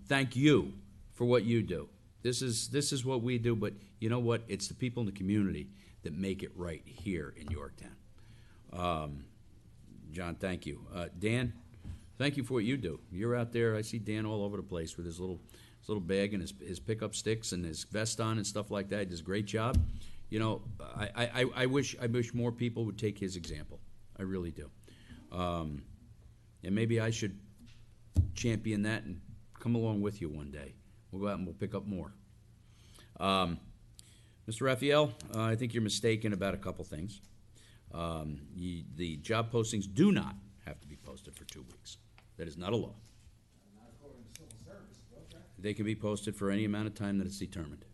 thank you for what you do. This is what we do, but you know what? It's the people in the community that make it right here in Yorktown. John, thank you. Dan, thank you for what you do. You're out there. I see Dan all over the place with his little bag and his pickup sticks and his vest on and stuff like that. He does a great job. You know, I wish more people would take his example. I really do. And maybe I should champion that and come along with you one day. We'll go out and we'll pick up more. Mr. Raphael, I think you're mistaken about a couple things. The job postings do not have to be posted for 2 weeks. That is not a law. They can be posted for any amount of time that it's determined.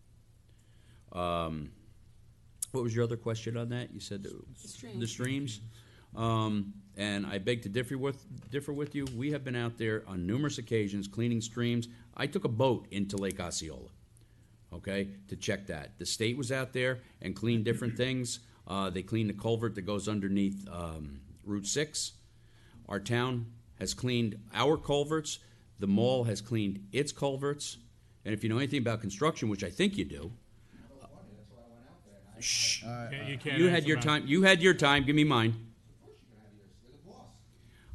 What was your other question on that? You said the streams. And I beg to differ with you. We have been out there on numerous occasions cleaning streams. I took a boat into Lake Osceola, okay, to check that. The state was out there and cleaned different things. They cleaned the culvert that goes underneath Route 6. Our town has cleaned our culverts. The mall has cleaned its culverts. And if you know anything about construction, which I think you do, shh. You can't You had answer your that. time. You had your time. Give me mine.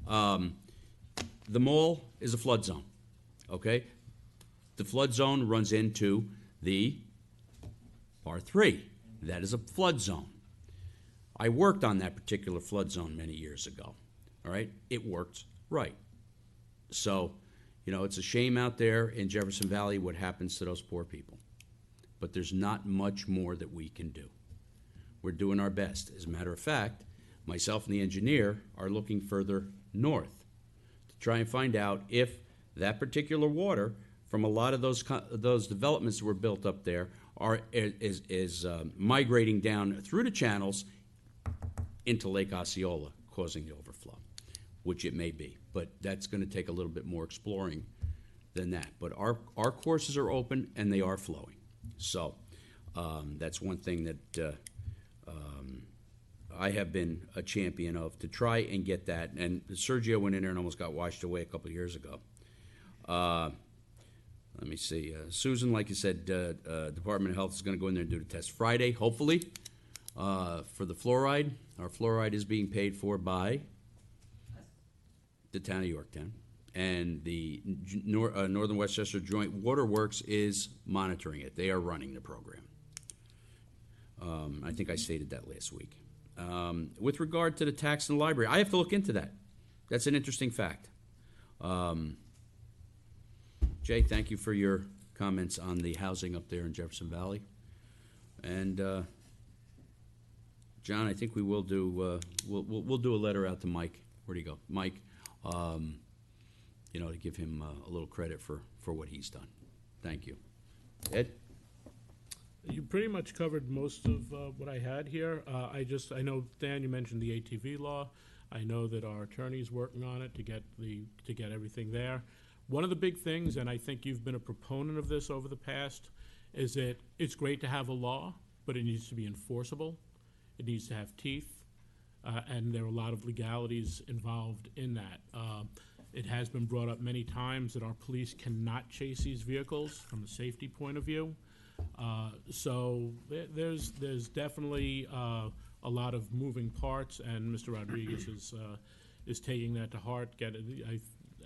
The mall is a flood zone, okay? The flood zone runs into the R3. That is a flood zone. I worked on that particular flood zone many years ago, all right? It worked right. So, you know, it's a shame out there in Jefferson Valley what happens to those poor people. But there's not much more that we can do. We're doing our best. As a matter of fact, myself and the engineer are looking further north to try and find out if that particular water from a lot of those developments that were built up there is migrating down through the channels into Lake Osceola, causing the overflow, which it may be. But that's going to take a little bit more exploring than that. But our courses are open and they are flowing. So that's one thing that I have been a champion of, to try and get that. And Sergio went in there and almost got washed away a couple of years ago. Let me see. Susan, like you said, Department of Health is going to go in there and do the test Friday, hopefully, for the fluoride. Our fluoride is being paid for by the town of Yorktown. And the Northern Westchester Joint Water Works is monitoring it. They are running the program. I think I stated that last week. With regard to the tax in the library, I have to look into that. That's an interesting fact. Jay, thank you for your comments on the housing up there in Jefferson Valley. And John, I think we will do we'll do a letter out to Mike. Where'd he go? Mike, you know, to give him a little credit for what he's done. Thank you. Ed? You pretty much covered most of what I had here. I know, Dan, you mentioned the ATV law. I know that our attorney's working on it to get everything there. One of the big things, and I think you've been a proponent of this over the past, is that it's great to have a law, but it needs to be enforceable. It needs to have teeth, and there are a lot of legalities involved in that. It has been brought up many times that our police cannot chase these vehicles from a safety point of view. So there's definitely a lot of moving parts, and Mr. Rodriguez is taking that to heart.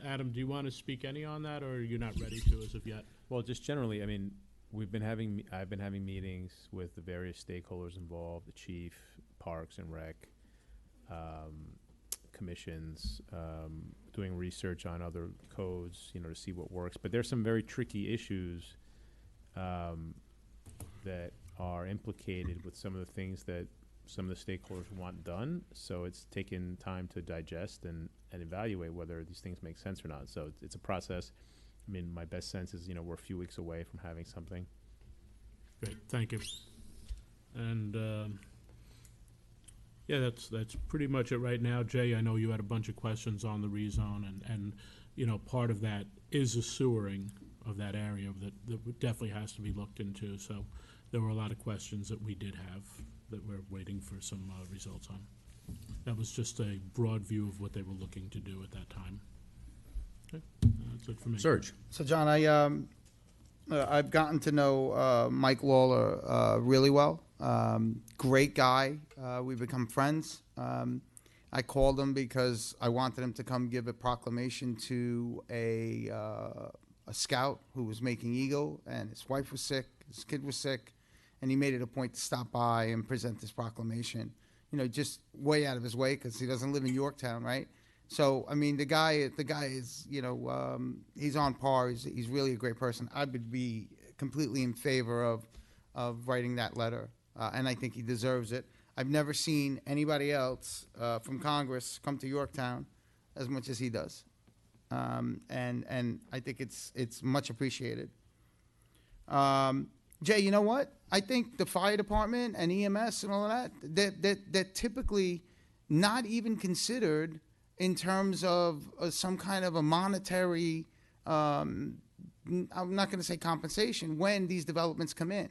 Adam, do you want to speak any on that, or you're not ready to as of yet? Well, just generally, I mean, I've been having meetings with the various stakeholders involved, the chief, Parks and Rec, commissions, doing research on other codes, to see what works. But there's some very tricky issues that are implicated with some of the things that some of the stakeholders want done. So it's taken time to digest and evaluate whether these things make sense or not. So it's a process. I mean, my best sense is, we're a few weeks away from having something. Great, thank you. And yeah, that's pretty much it right now. Jay, I know you had a bunch of questions on the rezone, and part of that is the sewering of that area that definitely has to be looked into. So there were a lot of questions that we did have that we're waiting for some results on. That was just a broad view of what they were looking to do at that time. Okay, that's it for me. Serge. So, John, I've gotten to know Mike Lawler really well. Great guy. We've become friends. I called him because I wanted him to come give a proclamation to a scout who was making Eagle, and his wife was sick, his kid was sick, and he made it a point to stop by and present this proclamation. Just way out of his way because he doesn't live in Yorktown, right? So, I mean, the guy is, he's on par. He's really a great person. I would be completely in favor of writing that letter, and I think he deserves it. I've never seen anybody else from Congress come to Yorktown as much as he does, and I think it's much appreciated. Jay, you know what? I think the fire department and EMS and all of that, they're typically not even considered in terms of some kind of a monetary, I'm not going to say compensation, when these developments come in.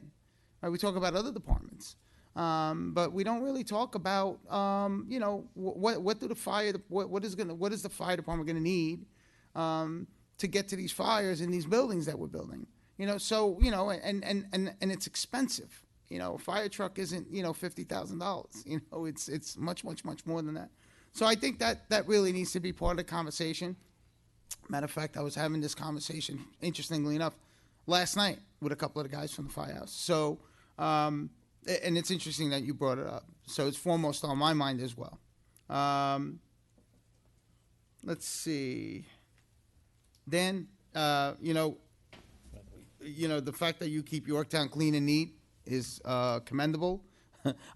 Right? We talk about other departments, but we don't really talk about, what is the fire department going to need to get to these fires in these buildings that we're building? And it's expensive. A fire truck isn't, $50,000. It's much, much, much more than that. So I think that really needs to be part of the conversation. Matter of fact, I was having this conversation, interestingly enough, last night with a couple of the guys from the firehouse. So, and it's interesting that you brought it up. So it's foremost on my mind as well. Let's see. Dan, the fact that you keep Yorktown clean and neat is commendable.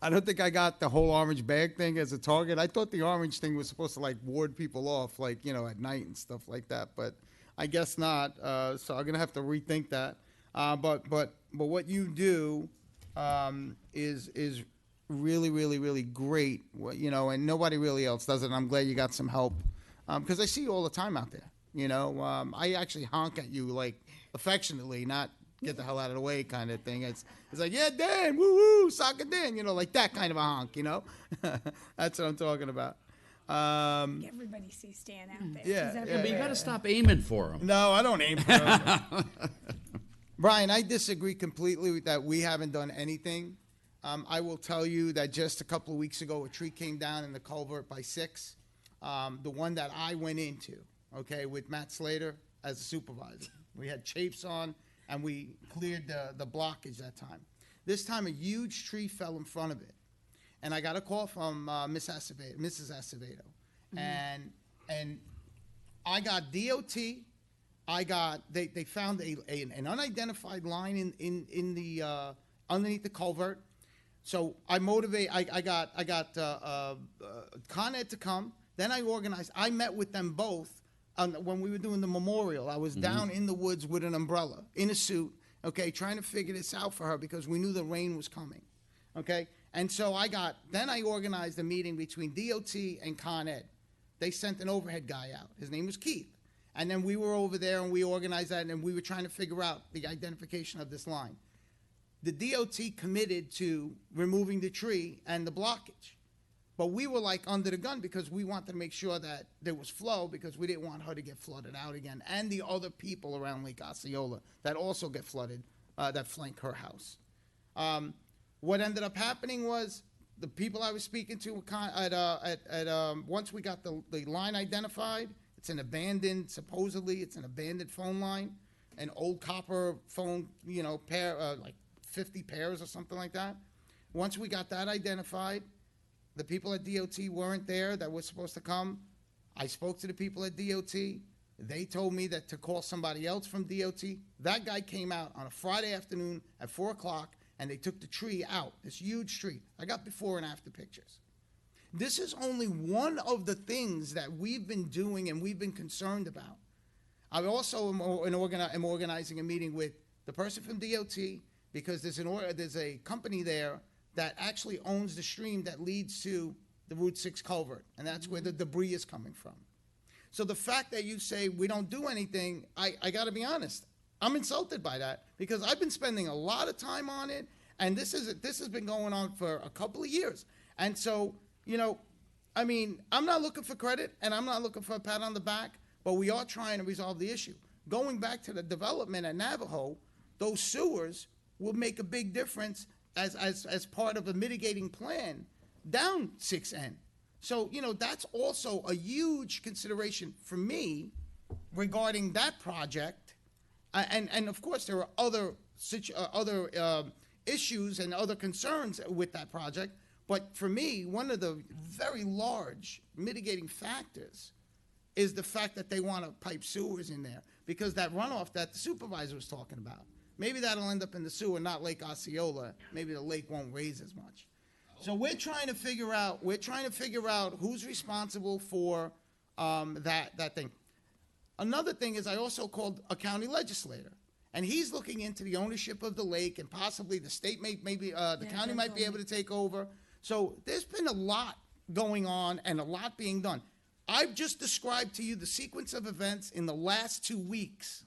I don't think I got the whole orange bag thing as a target. I thought the orange thing was supposed to ward people off, at night and stuff like that. But I guess not. So I'm gonna have to rethink that. But what you do is really, really, really great. And nobody really else does it. And I'm glad you got some help because I see you all the time out there. I actually honk at you affectionately, not get the hell out of the way kind of thing. It's like, yeah, Dan, woo woo, soccer Dan, like that kind of a honk, That's what I'm talking about. Everybody sees Dan out there. Yeah, Yeah, but you got to stop aiming for him. No, I don't aim for him. Brian, I disagree completely with that. We haven't done anything. I will tell you that just a couple of weeks ago, a tree came down in the culvert by 6. The one that I went into, with Matt Slater as a supervisor. We had chafes on, and we cleared the blockage that time. This time, a huge tree fell in front of it, and I got a call from Mrs. Acevedo, and I got DOT. They found an unidentified line in the underneath the culvert. So I got Con Ed to come. Then I organized. I met with them both. When we were doing the memorial, I was down in the woods with an umbrella, in a suit, trying to figure this out for her because we knew the rain was coming, And so then I organized a meeting between DOT and Con Ed. They sent an overhead guy out. His name was Keith. And then we were over there and we organized that, and we were trying to figure out the identification of this line. The DOT committed to removing the tree and the blockage. But we were like under the gun because we wanted to make sure that there was flow, because we didn't want her to get flooded out again, and the other people around Lake Osceola that also get flooded, that flank her house. What ended up happening was the people I was speaking to once we got the line identified, it's an abandoned, supposedly it's an abandoned phone line, an old copper phone, pair, like 50 pairs or something like that. Once we got that identified, the people at DOT weren't there that were supposed to come. I spoke to the people at DOT. They told me that to call somebody else from DOT. That guy came out on a Friday afternoon at 4 o'clock, and they took the tree out, this huge tree. I got before and after pictures. This is only one of the things that we've been doing and we've been concerned about. I also am organizing a meeting with the person from DOT, because there's a company there that actually owns the stream that leads to the Route 6 culvert, and that's where the debris is coming from. So the fact that you say we don't do anything, I got to be honest, I'm insulted by that, because I've been spending a lot of time on it, and this has been going on for a couple of years. And so, I'm not looking for credit, and I'm not looking for a pat on the back, but we are trying to resolve the issue. Going back to the development at Navajo, those sewers will make a big difference as part of a mitigating plan down 6N. So, that's also a huge consideration for me regarding that project. And of course, there are other issues and other concerns with that project. But for me, one of the very large mitigating factors is the fact that they want to pipe sewers in there, because that runoff that the supervisor was talking about, maybe that'll end up in the sewer, not Lake Osceola. Maybe the lake won't raise as much. So we're trying to figure out who's responsible for that thing. Another thing is, I also called a county legislator, and he's looking into the ownership of the lake, and possibly the state the county might be able to take over. So there's been a lot going on and a lot being done. I've just described to you the sequence of events in the last 2 weeks.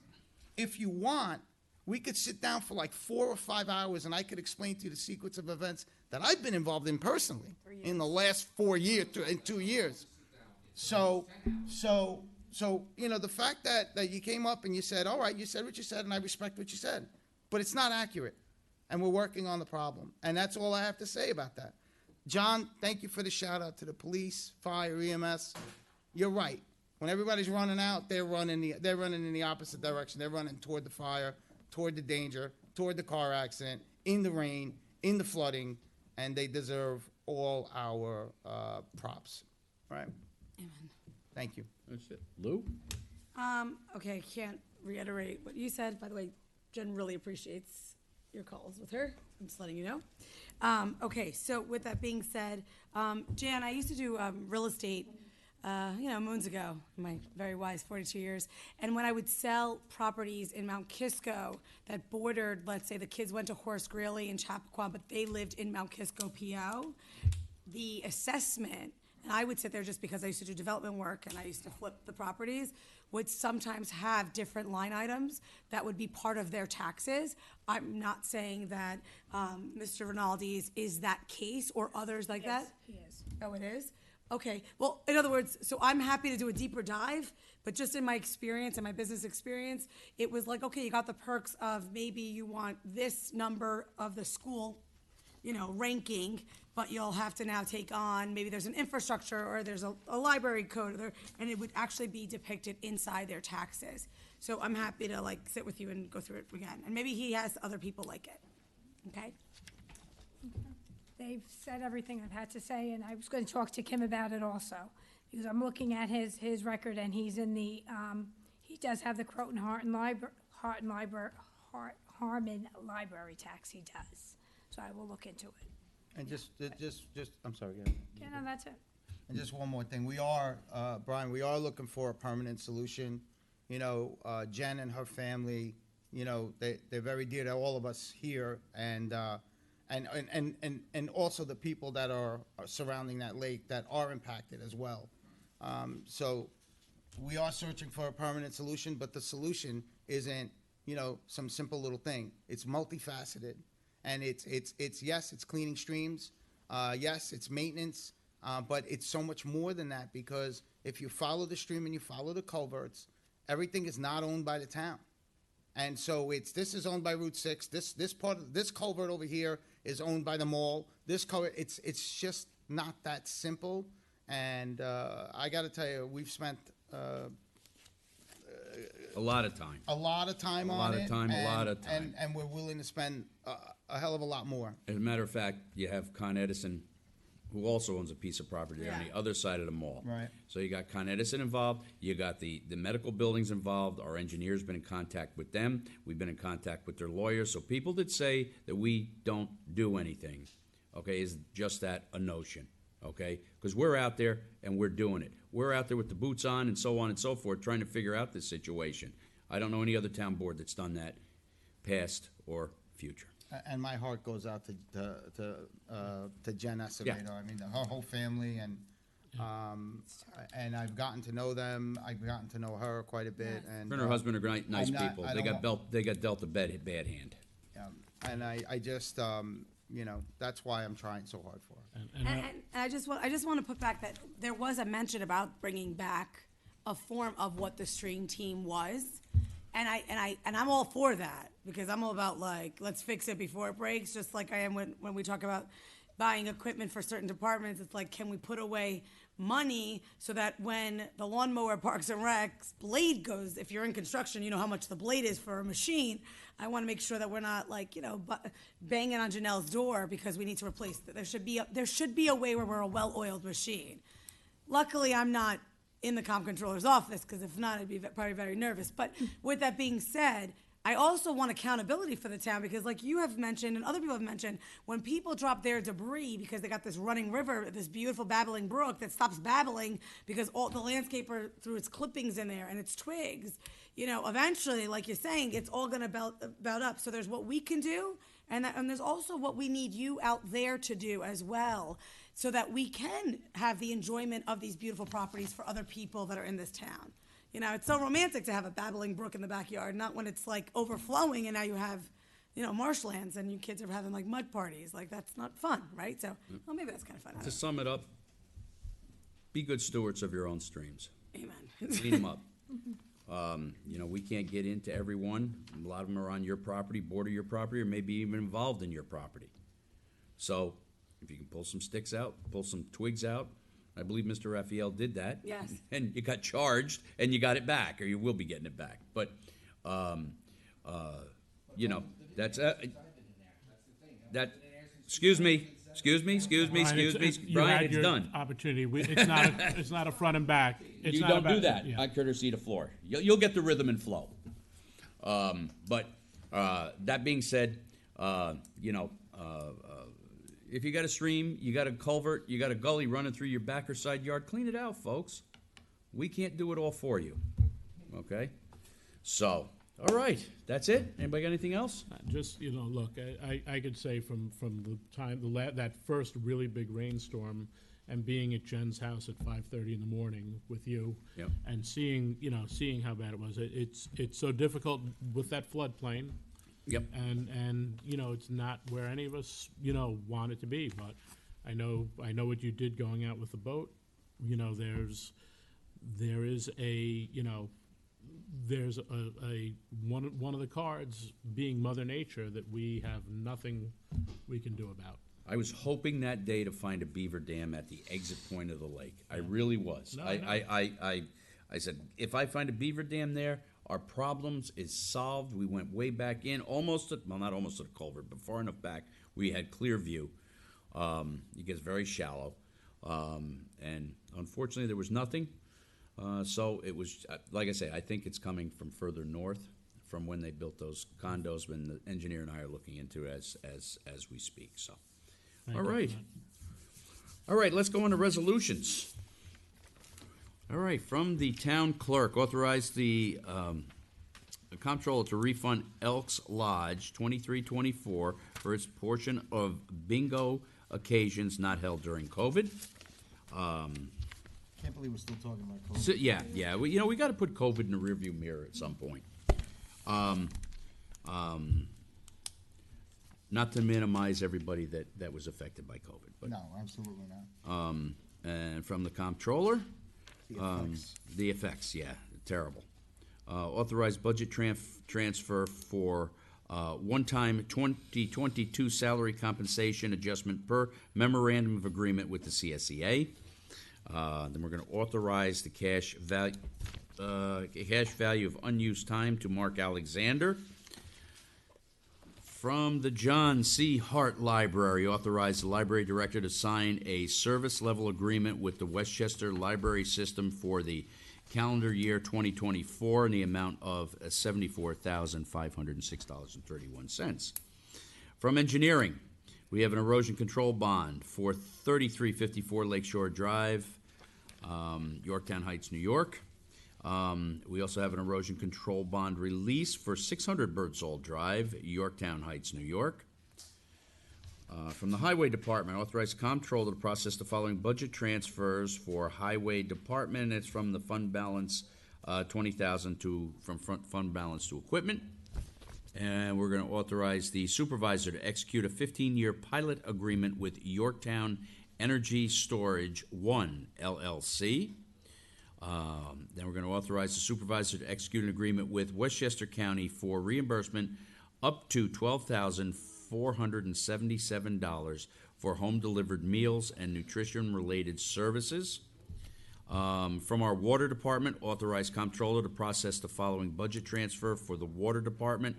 If you want, we could sit down for like 4 or 5 hours, and I could explain to you the sequence of events that I've been involved in personally in the last 2 years. So, the fact that you came up and you said, all right, you said what you said, and I respect what you said, but it's not accurate, and we're working on the problem, and that's all I have to say about that. John, thank you for the shout out to the police, fire, EMS. You're right. When everybody's running out, they're running in the opposite direction. They're running toward the fire, toward the danger, toward the car accident, in the rain, in the flooding, and they deserve all our props. Right? Amen. Thank you. That's it. Lou? Okay, I can't reiterate what you said. By the way, Jen really appreciates your calls with her. I'm just letting you know. Okay, so with that being said, Jan, I used to do real estate, moons ago, in my very wise 42 years. And when I would sell properties in Mount Kisco that bordered, let's say the kids went to Horace Greeley and Chappaqua, but they lived in Mount Kisco, PO, the assessment, and I would sit there just because I used to do development work and I used to flip the properties, would sometimes have different line items that would be part of their taxes. I'm not saying that Mr. Rinaldi's is that case or others like that. He is. Oh, it is? Okay. Well, in other words, so I'm happy to do a deeper dive, but just in my experience and my business experience, it was like, okay, you got the perks of maybe you want this number of the school, ranking, but you'll have to now take on, maybe there's an infrastructure or there's a library code, and it would actually be depicted inside their taxes. So I'm happy to sit with you and go through it again. And maybe he has other people like it. Okay? They've said everything I've had to say, and I was going to talk to Kim about it also, because I'm looking at his record, and he's in the, he does have the Croton Harmon Library tax, he does. So I will look into it. And just, I'm sorry. Yeah, no, that's it. And just one more thing. We are, Brian, we are looking for a permanent solution. Jen and her family, they're very dear to all of us here, and also the people that are surrounding that lake that are impacted as well. So we are searching for a permanent solution, but the solution isn't, you know, some simple little thing. It's multifaceted, and it's yes, it's cleaning streams, yes, it's maintenance, but it's so much more than that, because if you follow the stream and you follow the culverts, everything is not owned by the town. And so this is owned by Route 6. This part of this culvert over here is owned by the mall. This culvert, it's just not that simple. And I got to tell you, we've spent A lot of time. a lot of time A on lot of it, time, a and- lot of time. and we're willing to spend a hell of a lot more. As a matter of fact, you have Con Edison, who also owns a piece of property on the other side of the mall. Right. So you got Con Edison involved, you got the medical buildings involved, our engineer's been in contact with them, we've been in contact with their lawyers, so people that say that we don't do anything, okay, is just that, a notion, okay? Because we're out there and we're doing it. We're out there with the boots on and so on and so forth, trying to figure out this situation. I don't know any other town board that's done that, past or future. And my heart goes out to Jen Acevedo. I mean, her whole family, and I've gotten to know them. I've gotten to know her quite a bit. And Her and her husband are great, nice I'm not- people. I They don't got dealt a bad hand. and I just, you know, that's why I'm trying so hard for her. And I just want to put back that there was a mention about bringing back a form of what the stream team was. And I'm all for that, because I'm all about, like, let's fix it before it breaks, just like I am when we talk about buying equipment for certain departments. It's like, can we put away money so that when the lawnmower Parks and Rec's blade goes, if you're in construction, you know how much the blade is for a machine. I want to make sure that we're not, like, you know, banging on Janelle's door because we need to replace it. There should be a way where we're a well-oiled machine. Luckily, I'm not in the comp controller's office, because if not, I'd be probably very nervous. But with that being said, I also want accountability for the town, because like you have mentioned and other people have mentioned, when people drop their debris because they got this running river, this beautiful babbling brook that stops babbling because all the landscaper threw its clippings in there and its twigs, you know, eventually, like you're saying, it's all going to belt up. So there's what we can do, and there's also what we need you out there to do as well, so that we can have the enjoyment of these beautiful properties for other people that are in this town. You know, it's so romantic to have a babbling brook in the backyard, not when it's like overflowing and now you have, you know, marshlands and you kids are having like mud parties. Like, that's not fun, right? So, well, maybe that's kind of fun. I To don't sum it up, be good stewards of your own streams. know. Amen. Clean them up. You know, we can't get into every one. A lot of them are on your property, border your property, or maybe even involved in your property. So, if you can pull some sticks out, pull some twigs out, I believe Mr. Raphael did that. Yes. And you got charged, and you got it back, or you will be getting it back. But, you know, that's, excuse me, You Brian, had it's your done. Opportunity. It's not a front and back. It's You not don't about- do that. yeah. I courtesy the floor. You'll get the rhythm and flow. But that being said, you know, if you got a stream, you got a culvert, you got a gully running through your back or side yard, clean it out, folks. We can't do it all for you. Okay? So, all right, that's it. Anybody got anything else? Just, you know, look, I could say from the time, that first really big rainstorm and being at Jen's house at 5:30 in the morning with you, Yep. and seeing how bad it was. It's so difficult with that floodplain. Yep. And you know, it's not where any of us, you know, want it to be, but I know what you did going out with the boat. You know, there is a, you know, there's a one of the cards being Mother Nature that we have nothing we can do about. I was hoping that day to find a beaver dam at the exit point of the lake. I really was. No, I said, if I find a beaver dam there, our problems is solved. We went way back in, not almost to the culvert, but far enough back. We had clear view. It gets very shallow. And unfortunately, there was nothing. So it was, like I say, I think it's coming from further north, from when they built those condos, when the engineer and I are looking into as we speak. So, Thank all you for right. that. All right, let's go on to resolutions. All right, from the town clerk, authorize the comptroller to refund Elks Lodge 2324 for its portion of bingo occasions not held during COVID. Can't believe we're still talking about COVID. So, yeah, we got to put COVID in the rearview mirror at some point. Not to minimize everybody that was affected by COVID, but No, absolutely not. and from the comptroller, The effects. the effects, yeah, terrible. Authorized budget transfer for one-time 2022 salary compensation adjustment per memorandum of agreement with the CSEA. Then we're going to authorize the cash value of unused time to Mark Alexander. From the John C. Hart Library, authorize the library director to sign a service level agreement with the Westchester Library System for the calendar year 2024 in the amount of $74,506.31. From engineering, we have an erosion control bond for 3354 Lakeshore Drive, Yorktown Heights, New York. We also have an erosion control bond release for 600 Birdsall Drive, Yorktown Heights, New York. From the Highway Department, authorize the comptroller to process the following budget transfers for Highway Department. It's from the fund balance, 20,000 from fund balance to equipment. And we're going to authorize the supervisor to execute a 15-year pilot agreement with Yorktown Energy Storage 1 LLC. Then we're going to authorize the supervisor to execute an agreement with Westchester County for reimbursement up to $12,477 for home-delivered meals and nutrition-related services. From our Water Department, authorize comptroller to process the following budget transfer for the Water Department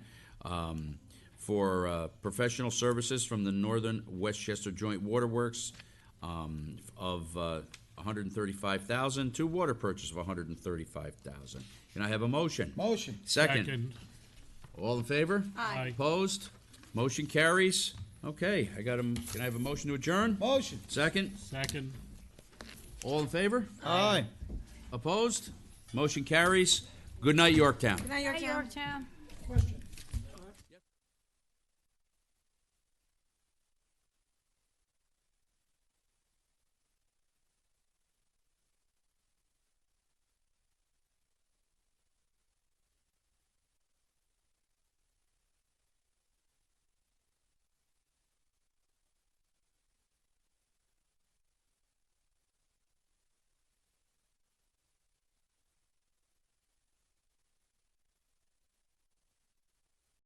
for professional services from the Northern Westchester Joint Waterworks of $135,000 to water purchase of $135,000. Can I have a motion? Motion. Second. All in favor? Aye. Opposed? Motion carries. Okay, can I have a motion to adjourn? Motion. Second. Second. All in favor? Aye. Opposed? Motion carries. Good night, Yorktown. Good night, Hi, Yorktown. Yorktown.